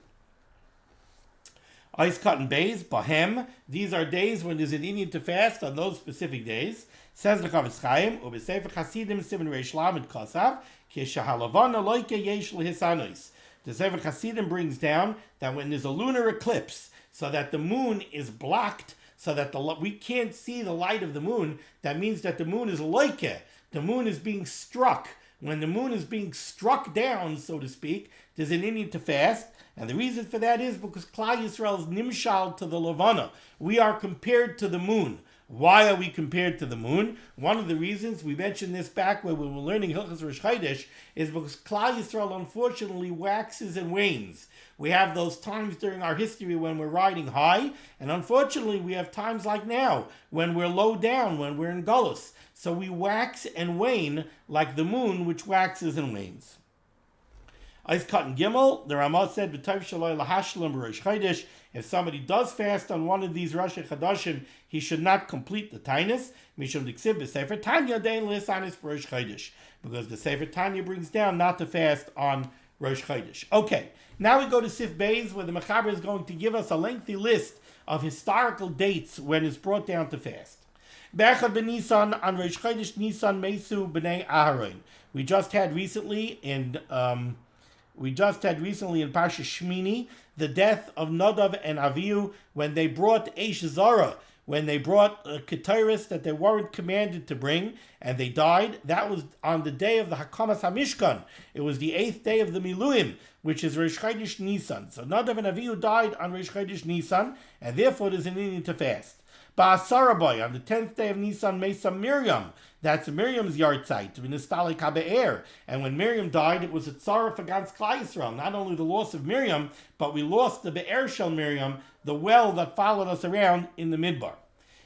Ice cut and bays, bahem. These are days when there's an Indian to fast on those specific days. Says the Chavetz Chaim, u'b'sefer Chasidim Siman Reish Lamed Kosav, kishahalavana loike yesh lehisanois. The Sefer Chasidim brings down that when there's a lunar eclipse, so that the moon is blocked, so that we can't see the light of the moon, that means that the moon is loike. The moon is being struck. When the moon is being struck down, so to speak, there's an Indian to fast. And the reason for that is because Klal Yisrael is nimshal to the Levana. We are compared to the moon. Why are we compared to the moon? One of the reasons, we mentioned this back when we were learning hilchos Rosh Chodesh, is because Klal Yisrael unfortunately waxes and wanes. We have those times during our history when we're riding high, and unfortunately we have times like now when we're low down, when we're in Gullus. So we wax and wane like the moon, which waxes and wanes. Ice cut and gimel, the Ramah said, if somebody does fast on one of these Rosh Chodashim, he should not complete the taanis, because the Sefer Tanya brings down not to fast on Rosh Chodesh. Okay, now we go to Sif Beis, where the Mechaber is going to give us a lengthy list of historical dates when it's brought down to fast. Be'echad b'Nisan, on Rosh Chodesh Nisan Mesu b'nei Aharon. We just had recently in Parsha Shmini the death of Nadav and Avihu when they brought Eish Zara, when they brought Keteris that they weren't commanded to bring, and they died. That was on the day of the Hakamas HaMishkan. It was the 8th day of the Miluim, which is Rosh Chodesh Nisan. So Nadav and Avihu died on Rosh Chodesh Nisan, and therefore there's an need to fast. Ba'asarabai, on the 10th day of Nisan, Mesa Miriam. That's Miriam's yahrzeit, v'nistalik habe'er. And when Miriam died, it was a tzara for Gans Klal Yisrael. Not only the loss of Miriam, but we lost the be'er shel Miriam, the well that followed us around in the Midbar.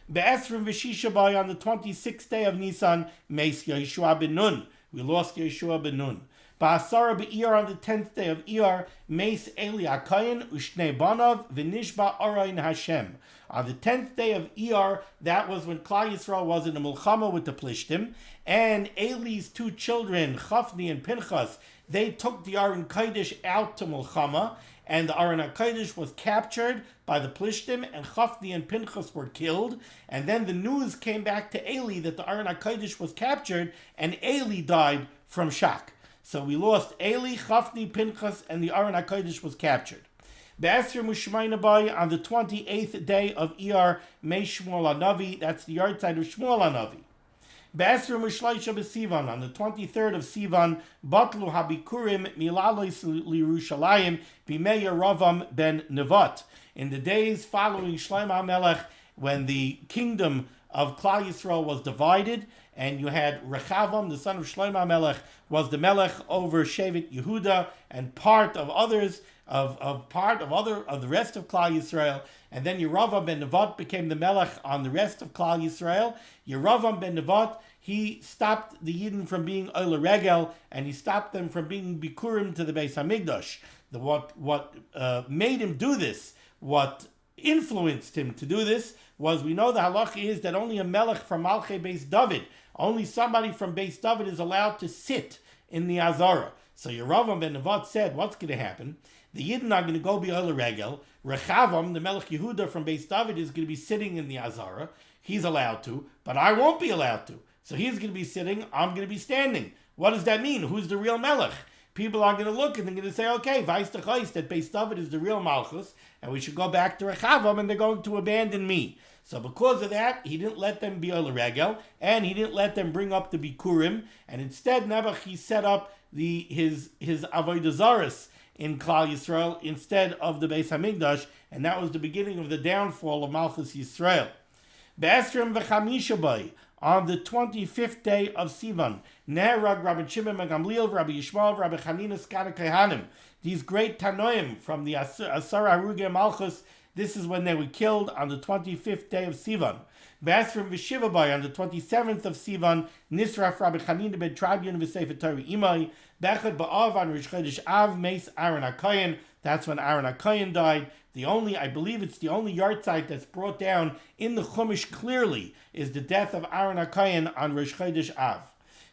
Be'esrim v'shishabai, on the 26th day of Nisan, Meis Yeshua ben Nun. We lost Yeshua ben Nun. Ba'asara be'iyar, on the 10th day of Iyar, Meis Eli HaKayin, Ushnei Banav, v'nishba Arayin Hashem. On the 10th day of Iyar, that was when Klal Yisrael was in the Mulchama with the Plishtim, and Eli's 2 children, Chafni and Pinchas, they took the Aron Kodesh out to Mulchama, and the Aron HaKodesh was captured by the Plishtim, and Chafni and Pinchas were killed, and then the news came back to Eli that the Aron HaKodesh was captured, and Eli died from shock. So we lost Eli, Chafni, Pinchas, and the Aron HaKodesh was captured. Be'esrim u'shmaynabai, on the 28th day of Iyar, Mei Shmuel HaNavi, that's the yahrzeit of Shmuel HaNavi. Be'esrim u'shleisha b'Sivan, on the 23rd of Sivan, Batlu HaBikurim Milalois L'Yerushalayim B'mei Yeravam ben Nevat. In the days following Shlomo HaMelech, when the kingdom of Klal Yisrael was divided, and you had Rechavam, the son of Shlomo HaMelech, was the Melech over Shevet Yehuda and part of others. of the rest of Klal Yisrael, and then Yeravam ben Nevat became the melech on the rest of Klal Yisrael. Yeravam ben Nevat, he stopped the Yidden from being Oile Regel, and he stopped them from being Bikurim to the Beis Hamikdash. What made him do this, what influenced him to do this, was, we know the halacha is that only a melech from Malchei Beis David, only somebody from Beis David is allowed to sit in the Azara. So Yeravam ben Nevat said, what's going to happen? The Yidden are going to go be Oile Regel. Rechavam, the Melech Yehuda from Beis David, is going to be sitting in the Azara. He's allowed to, but I won't be allowed to. So he's going to be sitting, I'm going to be standing. What does that mean? Who's the real Melech? People are going to look and they're going to say, okay, Vais Techais, that Beis David is the real Malchus, and we should go back to Rechavam, and they're going to abandon me. So because of that, he didn't let them be Oile Regel, and he didn't let them bring up the Bikurim, and instead Nebuch, he set up his Avodah Zaros in Klal Yisrael instead of the Beis Hamikdash, and that was the beginning of the downfall of Malchus Yisrael. Be'esrim v'chamisha bay, on the 25th day of Sivan, Neherag Rabbi Shimon ben Gamliel, Rabbi Yishmael, Rabbi Chanina Skana Kehanim, these great Tanoim from the Asar Harugei Malchus. This is when they were killed on the 25th day of Sivan. Be'esrim v'shiva bay, on the 27th of Sivan, Nisraf Rabbi Chanina ben Tradian v'Sefer Torah Imai, Bechad ba'av on Rosh Chodesh Av Meis Aaron HaKohen. That's when Aaron HaKohen died. I believe it's the only yahrzeit that's brought down in the Chumash clearly, is the death of Aaron HaKohen on Rosh Chodesh Av.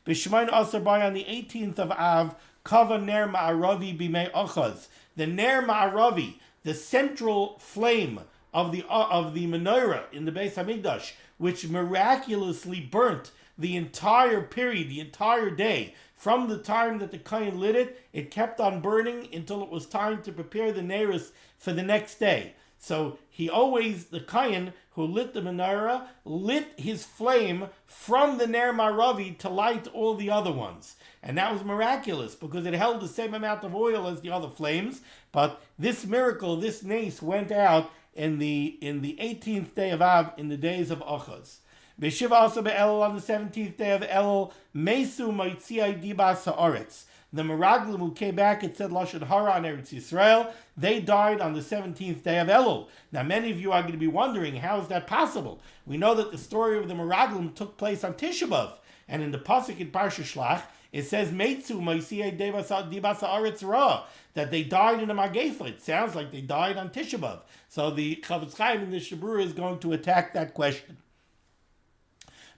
B'Shemayin Asar Bay, on the 18th of Av, Kava Ner Ma'aravi B'mei Ochaz. The Ner Ma'aravi, the central flame of the menorah in the Beis Hamikdash, which miraculously burnt the entire period, the entire day. From the time that the Kohen lit it, it kept on burning until it was time to prepare the neiros for the next day. So the Kohen who lit the menorah, lit his flame from the Ner Ma'aravi to light all the other ones. And that was miraculous because it held the same amount of oil as the other flames. But this miracle, this nace, went out in the 18th day of Av, in the days of Ochaz. Beshiva also be'elul, on the 17th day of Elul, Mesu Moitziai Dibas Ha'aretz. The Meraglim who came back, it said Lashon Hara on Eretz Yisrael, they died on the 17th day of Elul. Now many of you are going to be wondering, how is that possible? We know that the story of the Meraglim took place on Tisha B'Av, and in the Pasuk in Parsha Shlach, it says Meitzu Moitziai Dibas Ha'aretz Ra, that they died in a Magefa. It sounds like they died on Tisha B'Av. So the Chavetz Chaim in the Berurah is going to attack that question.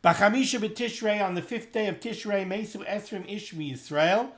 B'chamisha b'Tishrei, on the 5th day of Tishrei, Mesu Esrim Ishmi Yisrael,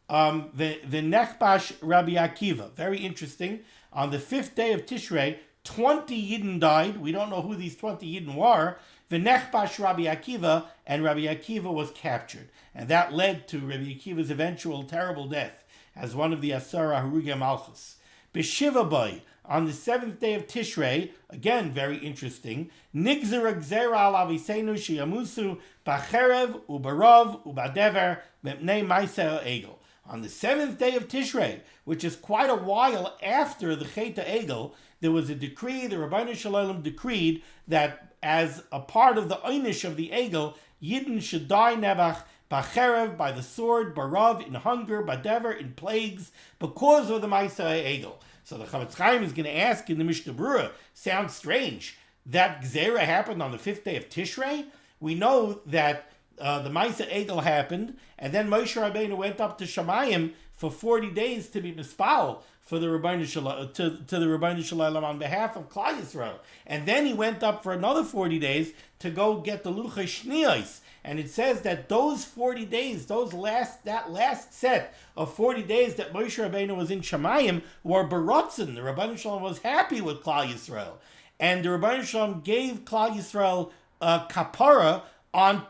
the Nechbash Rabbi Akiva. Very interesting. On the 5th day of Tishrei, 20 Yidden died. We don't know who these 20 Yidden were. The Nechbash Rabbi Akiva, and Rabbi Akiva was captured. And that led to Rabbi Akiva's eventual terrible death as one of the Asar Harugei Malchus. B'Shiva Bay, on the 7th day of Tishrei, again very interesting, Nigzera Gzera al Aviseinu Sheyamusu B'Cherev U'Barav U'Badever Mepnei Maiseh Egel. On the 7th day of Tishrei, which is quite a while after the Chet HaEgel, there was a decree, the Rabbeinu Shalom decreed that as a part of the Einish of the Egel, Yidden should die Nebuch B'Cherev, by the sword, Barav, in hunger, Badever, in plagues, because of the Maiseh Egel. So the Chavetz Chaim is going to ask in the Mishnah Berurah, sounds strange, that Gzera happened on the 5th day of Tishrei? We know that the Maaseh Egel happened, and then Moshe Rabbeinu went up to Shamayim for 40 days to be mispal for the Rabbeinu Shalom, to the Rabbeinu Shalom on behalf of Klal Yisrael. And then he went up for another 40 days to go get the Luchei Shniyos. And it says that those 40 days, that last set of 40 days that Moshe Rabbeinu was in Shamayim were Barotzen. The Rabbeinu Shalom was happy with Klal Yisrael. And the Rabbeinu Shalom gave Klal Yisrael kapara on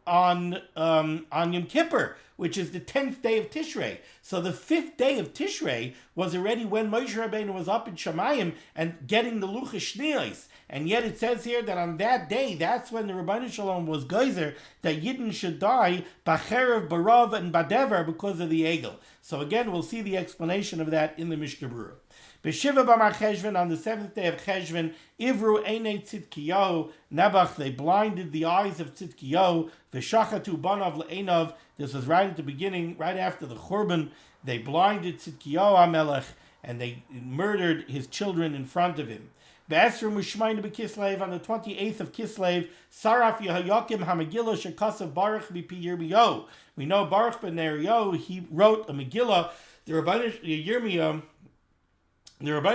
Yom Kippur, which is the 10th day of Tishrei. So the 5th day of Tishrei was already when Moshe Rabbeinu was up in Shamayim and getting the Luchei Shniyos. And yet it says here that on that day, that's when the Rabbeinu Shalom was geyser that Yidden should die B'Cherev, Barav, and Badever because of the Egel. So again, we'll see the explanation of that in the Mishnah Berurah. B'Shiva B'Mar Cheshvan, on the 7th day of Cheshvan, Ivru Einei Tzidkiyahu, Nebuch, they blinded the eyes of Tzidkiyahu, V'Shachatu Banav Le'enav. This was right at the beginning, right after the Churban. They blinded Tzidkiyahu HaMelech, and they murdered his children in front of him. Be'esrim U'shmayna B'Kislev, on the 28th of Kislev, Saraf Yehoyakim HaMegillah Shekasav Baruch B'Pi Yirmiyahu. We know Baruch ben Neriyahu, he wrote a Megillah. The Rabbeinu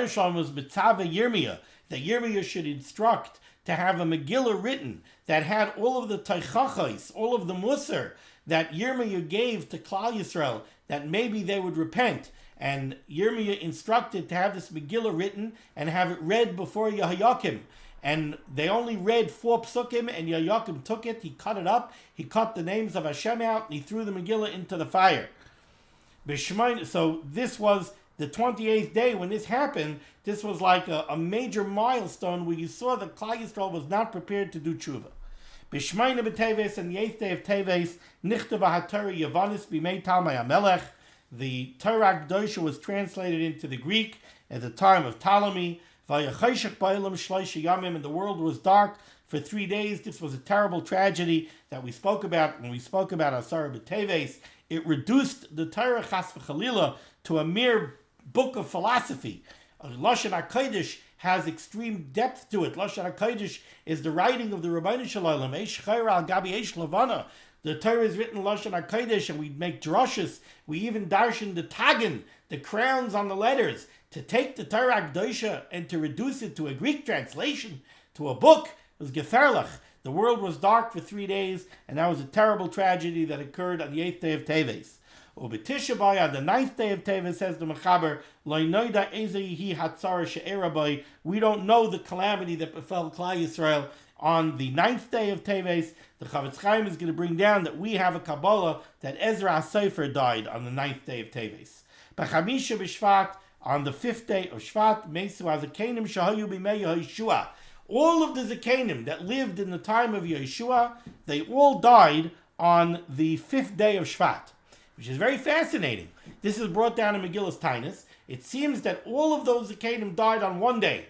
Shalom was Mitzvah Yirmiyah, that Yirmiyah should instruct to have a Megillah written that had all of the teichachos, all of the musar that Yirmiyah gave to Klal Yisrael, that maybe they would repent. And Yirmiyah instructed to have this Megillah written and have it read before Yehoyakim. And they only read 4 psukim, and Yehoyakim took it, he cut it up, he cut the names of Hashem out, and he threw the Megillah into the fire. So this was the 28th day when this happened. This was like a major milestone where you saw that Klal Yisrael was not prepared to do teshuva. B'shmayna b'teves, and the 8th day of Teves, nichtav HaTorah Yavanis b'mei Talmai HaMelech. The Torah Dirshu was translated into the Greek at the time of Ptolemy. Vayachayshach ba'olam shloisha yamim, and the world was dark for 3 days. This was a terrible tragedy that we spoke about when we spoke about Asara b'teves. It reduced the Torah chas v'chalila to a mere book of philosophy. Lashon HaKodesh has extreme depth to it. Lashon HaKodesh is the writing of the Rabbeinu Shalom. Eish chayra al gabi eish levana. The Torah is written Lashon HaKodesh, and we make drushes. We even darshan the tagin, the crowns on the letters. To take the Torah Kedosha and to reduce it to a Greek translation, to a book, was geferlach. The world was dark for 3 days, and that was a terrible tragedy that occurred on the 8th day of Teves. On the 9th day of Teves, says the Mechaber, we don't know the calamity that befell Klal Yisrael on the 9th day of Teves. The Chavetz Chaim is going to bring down that we have a Kabbalah that Ezra HaSofer died on the 9th day of Teves. B'chamisha b'Shvat, on the 5th day of Shvat, Mesu HaZakenim Shahayu B'mei Yeshua. All of the Zakenim that lived in the time of Yeshua, they all died on the 5th day of Shvat, which is very fascinating. This is brought down in Megillah's taanis. It seems that all of those Zakenim died on one day.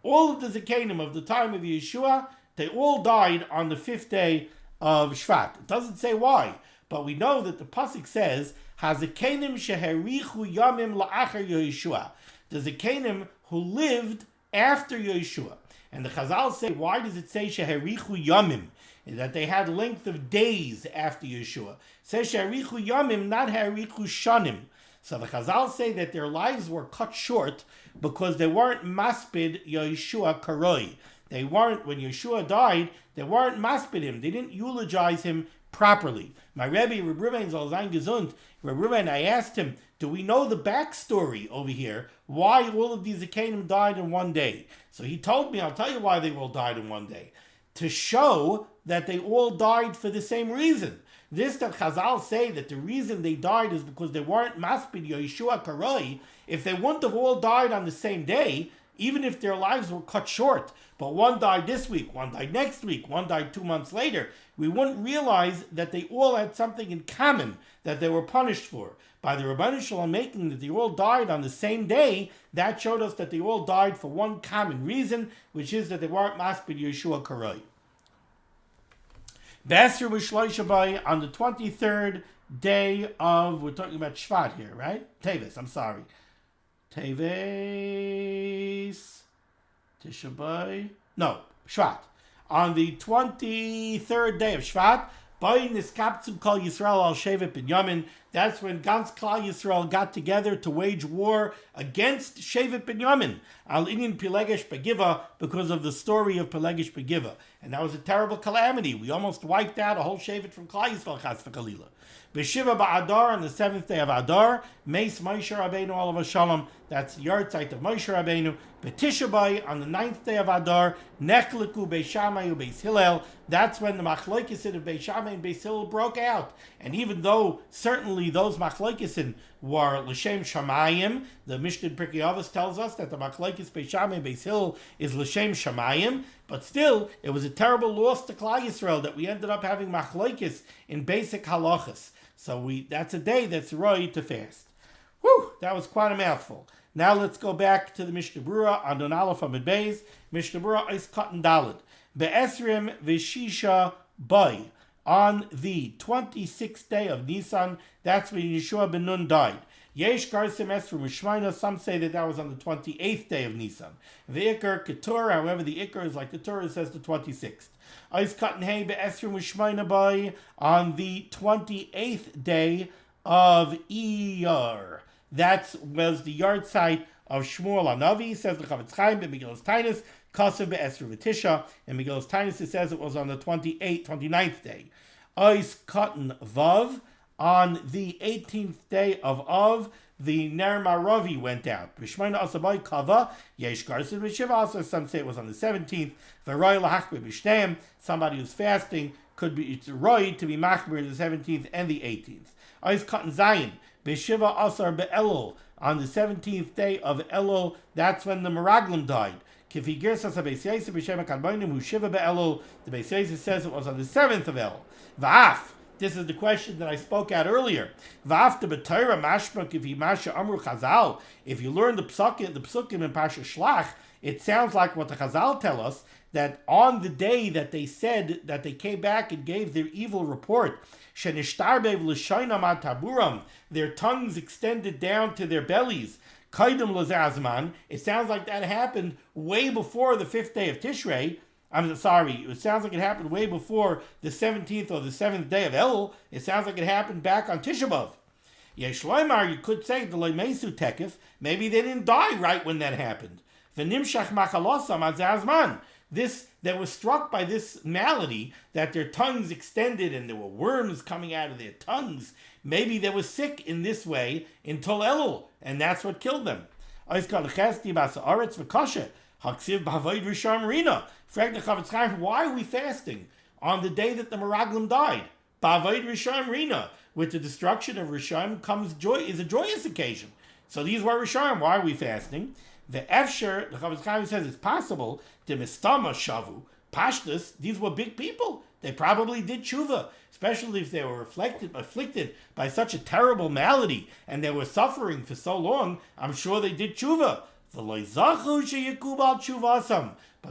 All of the Zakenim of the time of Yeshua, they all died on the 5th day of Shvat. It doesn't say why, but we know that the pasuk says, "Hazakenim sheherichu yamim la'achar Yeshua." The Zakenim who lived after Yeshua. And the Chazal say, why does it say sheherichu yamim? That they had length of days after Yeshua. It says sheherichu yamim, not herichu shanim. So the Chazal say that their lives were cut short because they weren't maspid Yeshua karoi. They weren't, when Yeshua died, they weren't maspid him. They didn't eulogize him properly. My Rebbe, Reb Ruben soll sein gesund, Reb Ruben, I asked him, do we know the backstory over here? Why all of these Zakenim died in one day? So he told me, I'll tell you why they all died in one day. To show that they all died for the same reason. This that Chazal say that the reason they died is because they weren't maspid Yeshua karoi. If they wouldn't have all died on the same day, even if their lives were cut short, but one died this week, one died next week, one died 2 months later, we wouldn't realize that they all had something in common that they were punished for. By the Rabbeinu Shalom making that they all died on the same day, that showed us that they all died for one common reason, which is that they weren't maspid Yeshua karoi. Be'esr b'shloisha on the 23rd day of, we're talking about Shvat here, right? Teves, I'm sorry. Teves, Tisha no, Shvat. On the 23rd day of Shvat, that's when Gans Klal Yisrael got together to wage war against Shevet Binyamin, al inyan Pelegesh Begiva, because of the story of Pelegesh Begiva. And that was a terrible calamity. We almost wiped out a whole Shevet from Klal Yisrael, chas v'chalila. B'Shiva ba'Adar, on the 7th day of Adar, Meis Moshe Rabbeinu alav shalom, that's the yahrzeit of Moshe Rabbeinu. B'Tisha B'Av, on the 9th day of Adar, Nechleku Beis Shammai u'Beis Hillel, that's when the machlokes of Beis Shammai and Beis Hillel broke out. And even though certainly those machlokes were l'shem shamayim, the Mishnah in Pirkei Avos tells us that the machlokes Beis Shammai and Beis Hillel is l'shem shamayim, but still, it was a terrible loss to Klal Yisrael that we ended up having machlokes in basic halachas. So that's a day that's right to fast. Whew, that was quite a mouthful. Now let's go back to the Mishnah Berurah on Don Aleph Amud Beis. Mishnah Berurah is Katan Daled. Be'esrim v'shisha bai. On the 26th day of Nisan, that's when Yeshua ben Nun died. Yesh Garsim Esrim Ushmaina, some say that was on the 28th day of Nisan. The Iker Ketur, however, the Iker is like the Torah says the 26th. Ais Katan Hey Be'esrim Ushmaina Bay, on the 28th day of Iyar. That was the yard site of Shmuel Hanavi, says the Chavetz Chaim, in Megillas Taanis, Kasev Be'esrim V'Tisha. In Megillas Taanis it says it was on the 29th day. Ais Katan Vav, on the 18th day of Av, the Ner Maravi went out. B'shmeina asabai kava, yesh garsin b'shiva, some say it was on the 17th. V'roi lahachbe b'shneim, somebody who's fasting, it's roi to be machmer the 17th and the 18th. Ais katan zayin, b'shiva asar be'elul, on the 17th day of Elul, that's when the Meraglim died. Kifi girsas ha-beis yosef b'shem ha-kadmonim hu shiva be'elul, the Beis Yosef says it was on the 7th of Elul. V'af, this is the question that I spoke at earlier. If you learn the psukim in Pasha Shlach, it sounds like what the Chazal tell us, that on the day that they said that they came back and gave their evil report, their tongues extended down to their bellies. It sounds like that happened way before the 5th day of Tishrei. I'm sorry, it sounds like it happened way before the 17th or the 7th day of Elul. It sounds like it happened back on Tisha B'Av. Yeshloimar, you could say, the Leimesu Tekef, maybe they didn't die right when that happened. V'nimshach machalosam azazman. They were struck by this malady, that their tongues extended and there were worms coming out of their tongues. Maybe they were sick in this way until Elul, and that's what killed them. Why are we fasting on the day that the Meraglim died? With the destruction of Rishon comes joy, is a joyous occasion. So these were Rishon. Why are we fasting? The Efsher, the Chavetz Chaim says it's possible, the Mistama Shavu, Pashtus, these were big people. They probably did teshuva, especially if they were afflicted by such a terrible malady and they were suffering for so long. I'm sure they did teshuva. But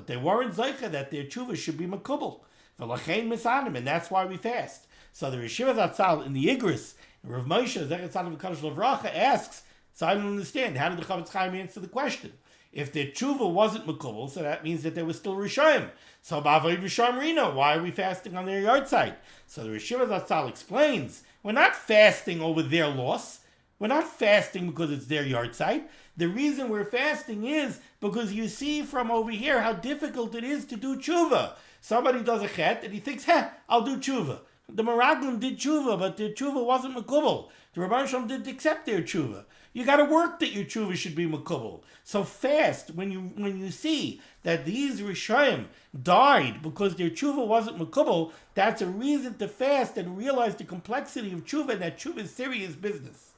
they weren't zeicha that their teshuva should be makubal. And that's why we fast. So the Rishiva Zatzal in the Igris, Rav Moshe Zechat Tzaddik V'Kadosh L'Vracha asks, so I don't understand, how did the Chavetz Chaim answer the question? If their teshuva wasn't makubal, so that means that they were still Rishayim. So B'Avoid Rishayim Rina, why are we fasting on their yard site? So the Rishiva Zatzal explains, we're not fasting over their loss. We're not fasting because it's their yard site. The reason we're fasting is because you see from over here how difficult it is to do teshuva. Somebody does a chet and he thinks, I'll do teshuva. The Meraglim did teshuva, but their teshuva wasn't makubal. The Rebbeinu Shalom didn't accept their teshuva. You got to work that your teshuva should be makubal. So fast when you see that these Rishayim died because their teshuva wasn't makubal. That's a reason to fast and realize the complexity of teshuva, and that teshuva is serious business.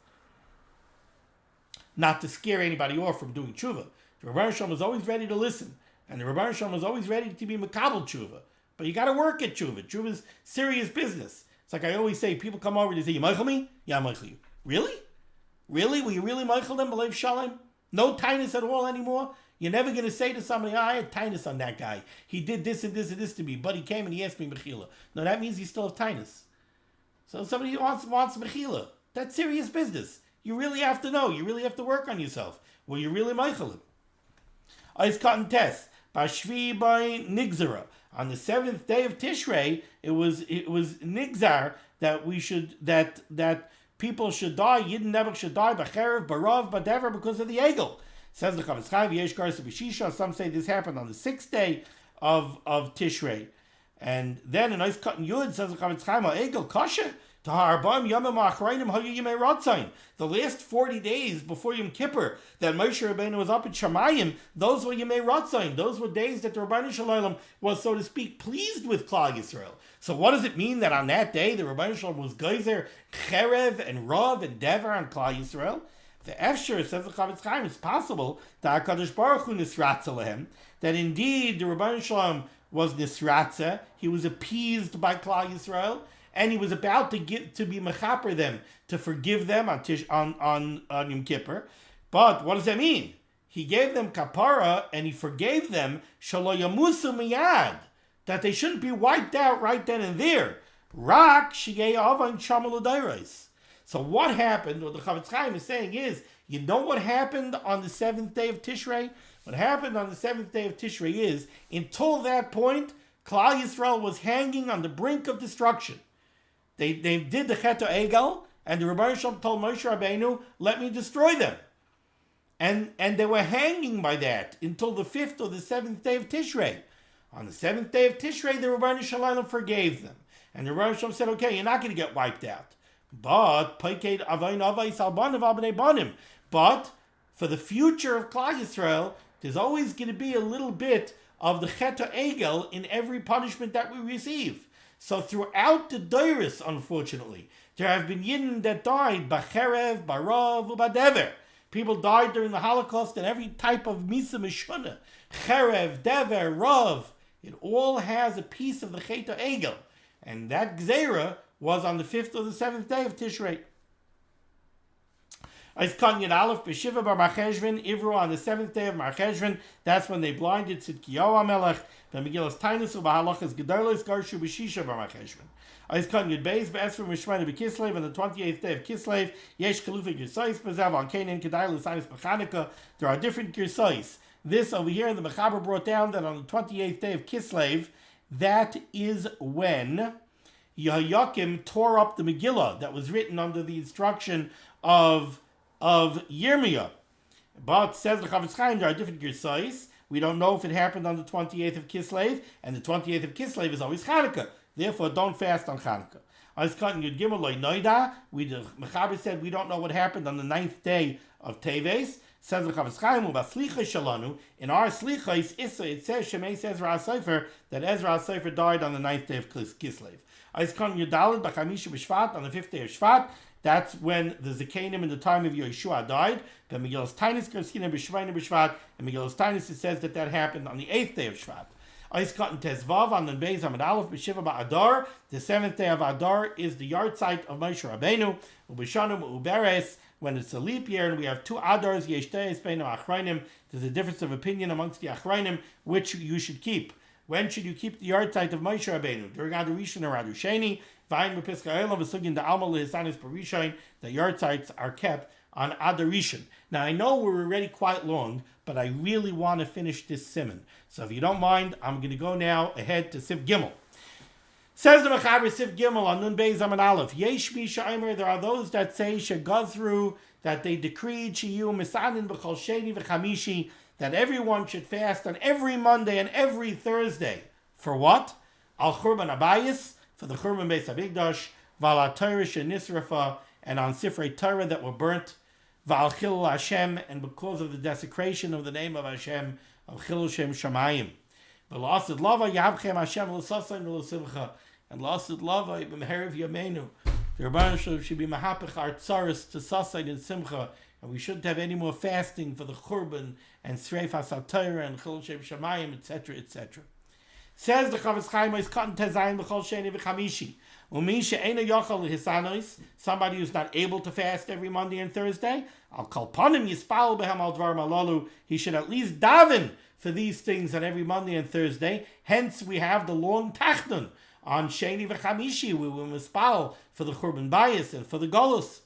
Not to scare anybody off from doing teshuva. The Rebbeinu Shalom was always ready to listen, and the Rebbeinu Shalom was always ready to be makabel teshuva. But you got to work at teshuva. Teshuva is serious business. It's like I always say, people come over and they say, you meichel me? Yeah, I meichel you. Really? Really? Will you really meichel them? B'leiv shalom? No taanis at all anymore? You're never going to say to somebody, I had taanis on that guy. He did this and this and this to me, but he came and he asked me mechila. No, that means you still have taanis. So somebody wants mechila. That's serious business. You really have to know. You really have to work on yourself. Will you really meichel him? Ais cotton test. Bashvi by nigzara. On the 7th day of Tishrei, it was nigzar that people should die. Yidden never should die. B'cherev, b'rav, b'dever, because of the egel. Says the Chavetz Chaim, v'yesh garsa b'shisha. Some say this happened on the 6th day of Tishrei, and then a nice cut in Yud says the Chavetz Chaim, egel kasha. The last 40 days before Yom Kippur that Moshe Rabbeinu was up at Shamayim, those were Yemei Ratzayin. Those were days that the Rebbeinu Shalom was, so to speak, pleased with Klal Yisrael. So what does it mean that on that day the Rebbeinu Shalom was geyser, cherev, and rav, and dever on Klal Yisrael? The Efsher, says the Chavetz Chaim, it's possible that HaKadosh Baruch Hu nisratza lehem, that indeed the Rebbeinu Shalom was nisratza, he was appeased by Klal Yisrael, and he was about to be mechaper them, to forgive them on Yom Kippur. But what does that mean? He gave them kapara and he forgave them shelo yamusu miyad, that they shouldn't be wiped out right then and there. Rak sheyei avan shamal udayros. So what happened, what the Chavetz Chaim is saying is, you know what happened on the 7th day of Tishrei? What happened on the 7th day of Tishrei is, until that point, Klal Yisrael was hanging on the brink of destruction. They did the Chet Egel, and the Rebbeinu Shalom told Moshe Rabbeinu, let me destroy them. And they were hanging by that until the 5th or the 7th day of Tishrei. On the 7th day of Tishrei, the Rebbeinu Shalom forgave them. And the Rebbeinu Shalom said, okay, you're not going to get wiped out. But for the future of Klal Yisrael, there's always going to be a little bit of the Chet Egel in every punishment that we receive. So throughout the Dirshu, unfortunately, there have been Yidden that died, B'cherev, B'rav, U'B'dever. People died during the Holocaust and every type of Misa Meshuna. Cherev, Dever, Rav. It all has a piece of the Chet Egel. And that Gzeira was on the 5th or the 7th day of Tishrei. Eiskan Yud Aleph B'Shiva Bar Marcheshvan Ivru on the 7th day of Marcheshvan. That's when they blinded Tzidkiyahu HaMelech. B'Megillas taanis u'B'Halachas Gedolos Dirshu B'Shisha Bar Marcheshvan. Eiskan Yud Beis B'Esrim Mishmana B'Kislev on the 28th day of Kislev. Yesh Chalufei Girsais B'Zav on Canaan Kedai L'Sayis B'Chanukah. There are different Girsais. This over here, the Mechaber brought down that on the 28th day of Kislev, that is when Yehoyakim tore up the Megillah that was written under the instruction of Yirmiyah. But says the Chavetz Chaim, there are different Girsais. We don't know if it happened on the 28th of Kislev, and the 28th of Kislev is always Chanukah. Therefore, don't fast on Chanukah. The Mechaber said we don't know what happened on the 9th day of Teves. Says the Chavetz Chaim, in our Slichos, it says Shemei Ezra HaSofer that Ezra HaSofer died on the 9th day of Kislev. On the 5th day of Shvat, that's when the Zekanim in the time of Yeshua died. The Megillas taanis Gerskina B'Shvayna B'Shvat, and Megillas taanis, it says that happened on the 8th day of Shvat. Eiskat Tezvav on the Beis Amid Aleph B'Shiva Ba'Adar. The 7th day of Adar is the yard site of Moshe Rabbeinu. U'B'Shanim U'Beres, when it's a leap year and we have 2 Adars, Yesh Teis Beinu Achrayim. There's a difference of opinion amongst the Achrayim which you should keep. When should you keep the yard site of Moshe Rabbeinu? During Adar Rishon or Adar Sheni. Vayin B'Piska Elam V'Sugin Da'alma L'Hisanis B'Rishon. The yard sites are kept on Adar Rishon. Now I know we're already quite long, but I really want to finish this Siman. So if you don't mind, I'm going to go now ahead to Sif Gimel. Says the Mechaber Sif Gimel on Nun Beis Amid Aleph. Yesh mi sha'omer, there are those that say shegazru, that they decreed shiur misanin b'chol sheni v'chamishi, that everyone should fast on every Monday and every Thursday. For what? Al Churban Abayis, for the Churban Beis HaMikdash, V'al HaTorah shenisrafa, and on Sifrei Torah that were burnt, V'al Chilul Hashem, and because of the desecration of the name of Hashem, of Chilul Shem Shamayim. V'la'asid lava yavchem Hashem l'sasayim l'simcha, and la'asid lava b'meheriv yameinu. The Rebbeinu Shalom should be mahapich our tzaras to sasayim and simcha, and we shouldn't have any more fasting for the Churban and Sreifas HaTorah and Chilul Shem Shamayim, etc., etc. Says the Chavetz Chaim, somebody who's not able to fast every Monday and Thursday, he should at least daven for these things on every Monday and Thursday. Hence, we have the long tachnun on Sheni v'Chamishi, we will mispal for the Churban Bayis and for the Golus.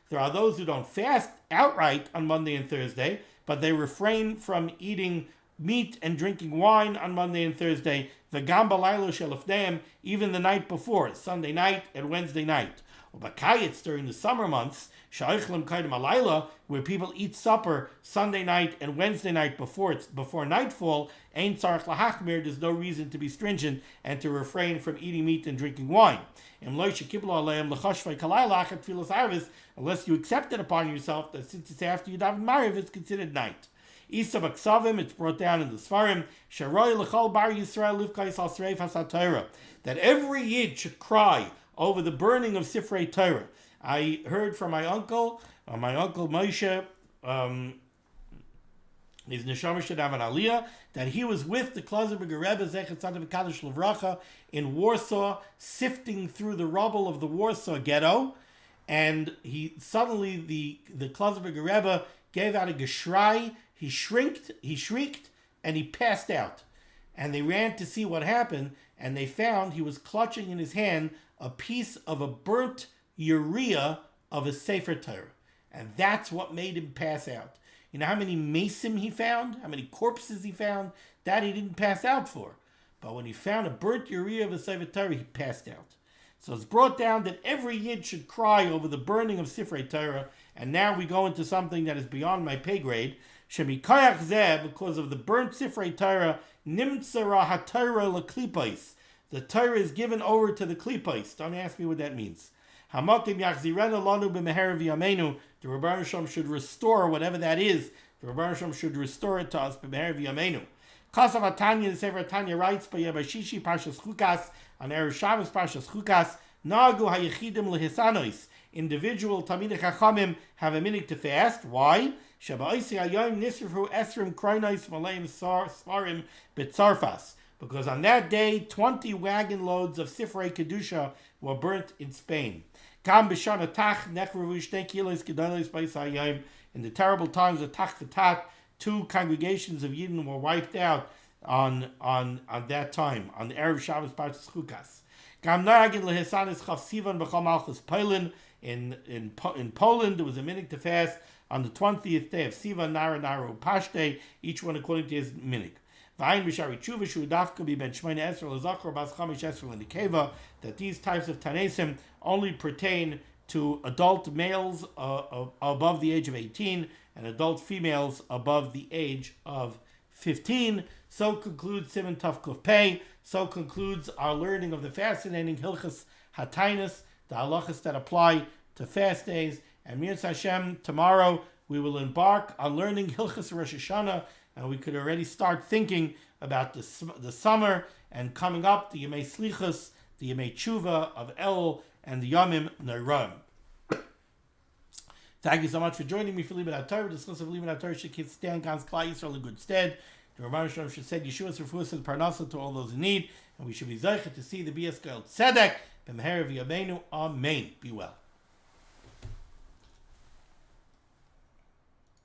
There are those who don't fast outright on Monday and Thursday, but they refrain from eating meat and drinking wine on Monday and Thursday, the gamba lailo shelafneim, even the night before, Sunday night and Wednesday night. Ubakayitz during the summer months, sha'ochlim kaidem alayla, where people eat supper Sunday night and Wednesday night before nightfall, ein tzarich lahachmir, there's no reason to be stringent and to refrain from eating meat and drinking wine. Unless you accept it upon yourself that since it's after you daven Mariv, it's considered night. Isa Baksavim, it's brought down in the Sfarim, Sharoy L'chol Bar Yisrael Livkais Al Sreif HaTorah, that every Yid should cry over the burning of Sifrei Torah. I heard from my uncle Moshe, his neshama should have an aliyah, that he was with the Klazberger Rebbe Zechet Tzaddik V'Kadosh L'Vracha in Warsaw, sifting through the rubble of the Warsaw ghetto, and the Klazberger Rebbe gave out a geschrei. He shrieked, and he passed out. And they ran to see what happened, and they found he was clutching in his hand a piece of a burnt urea of a Sefer Torah. And that's what made him pass out. You know how many maasim he found? How many corpses he found? That he didn't pass out for. But when he found a burnt urea of a Sefer Torah, he passed out. So it's brought down that every Yid should cry over the burning of Sifrei Torah. And now we go into something that is beyond my pay grade. Shemikayach zeh, because of the burnt Sifrei Torah, tzara HaTorah leklipos. The Torah is given over to the klipos. Don't ask me what that means. Hamatim yachzirenu lanu b'meher v'yameinu. The Rebbe Hashem should restore whatever that is. The Rebbe Hashem should restore it to us b'meher v'yameinu. Kasav Atanya, the Sefer Tanya writes, B'yabashishi Parshas Chukas, on Erev Shabbos Parshas Chukas, Nagu hayechidim lehisanois. Individual Talmidei Chachamim have a minute to fast. Why? Shaba'isi hayom nisrfu esrim kronos maleim svarim b'tzarfas. Because on that day, 20 wagon loads of Sifrei Kedusha were burnt in Spain. Gam b'shana tach nechrevu shtei kilos gedolos b'is hayom. In the terrible times of Tach v'Tat, 2 congregations of Yidden were wiped out on that time, on the Erev Shabbos Parshas Chukas. Gam nagin lehisanis chav Sivan b'chol malchus Poland. In Poland, there was a minute to fast on the 20th day of Sivan, Nara Pashte, each one according to his minute. That these types of tanesim only pertain to adult males above the age of 18 and adult females above the age of 15. So concludes Siman Tov Kuf Pei. So concludes our learning of the fascinating hilchos taanis, the halachas that apply to fast days. And Mirz Hashem, tomorrow we will embark on learning hilchos Rosh Hashanah, and we could already start thinking about the summer and coming up, the Yemei Slichos, the Yemei Teshuva of El, and the Yomim Neiram. Thank you so much for joining me for limud HaTorah. The discussion of limud HaTorah should stand God's Klal Yisrael in good stead. The Rebbe Hashem should say Yeshua's refuahs and parnasa to all those in need, and we should be zeicher to see the Bias Gal Tzedek b'meher v'yameinu. Amen. Be well.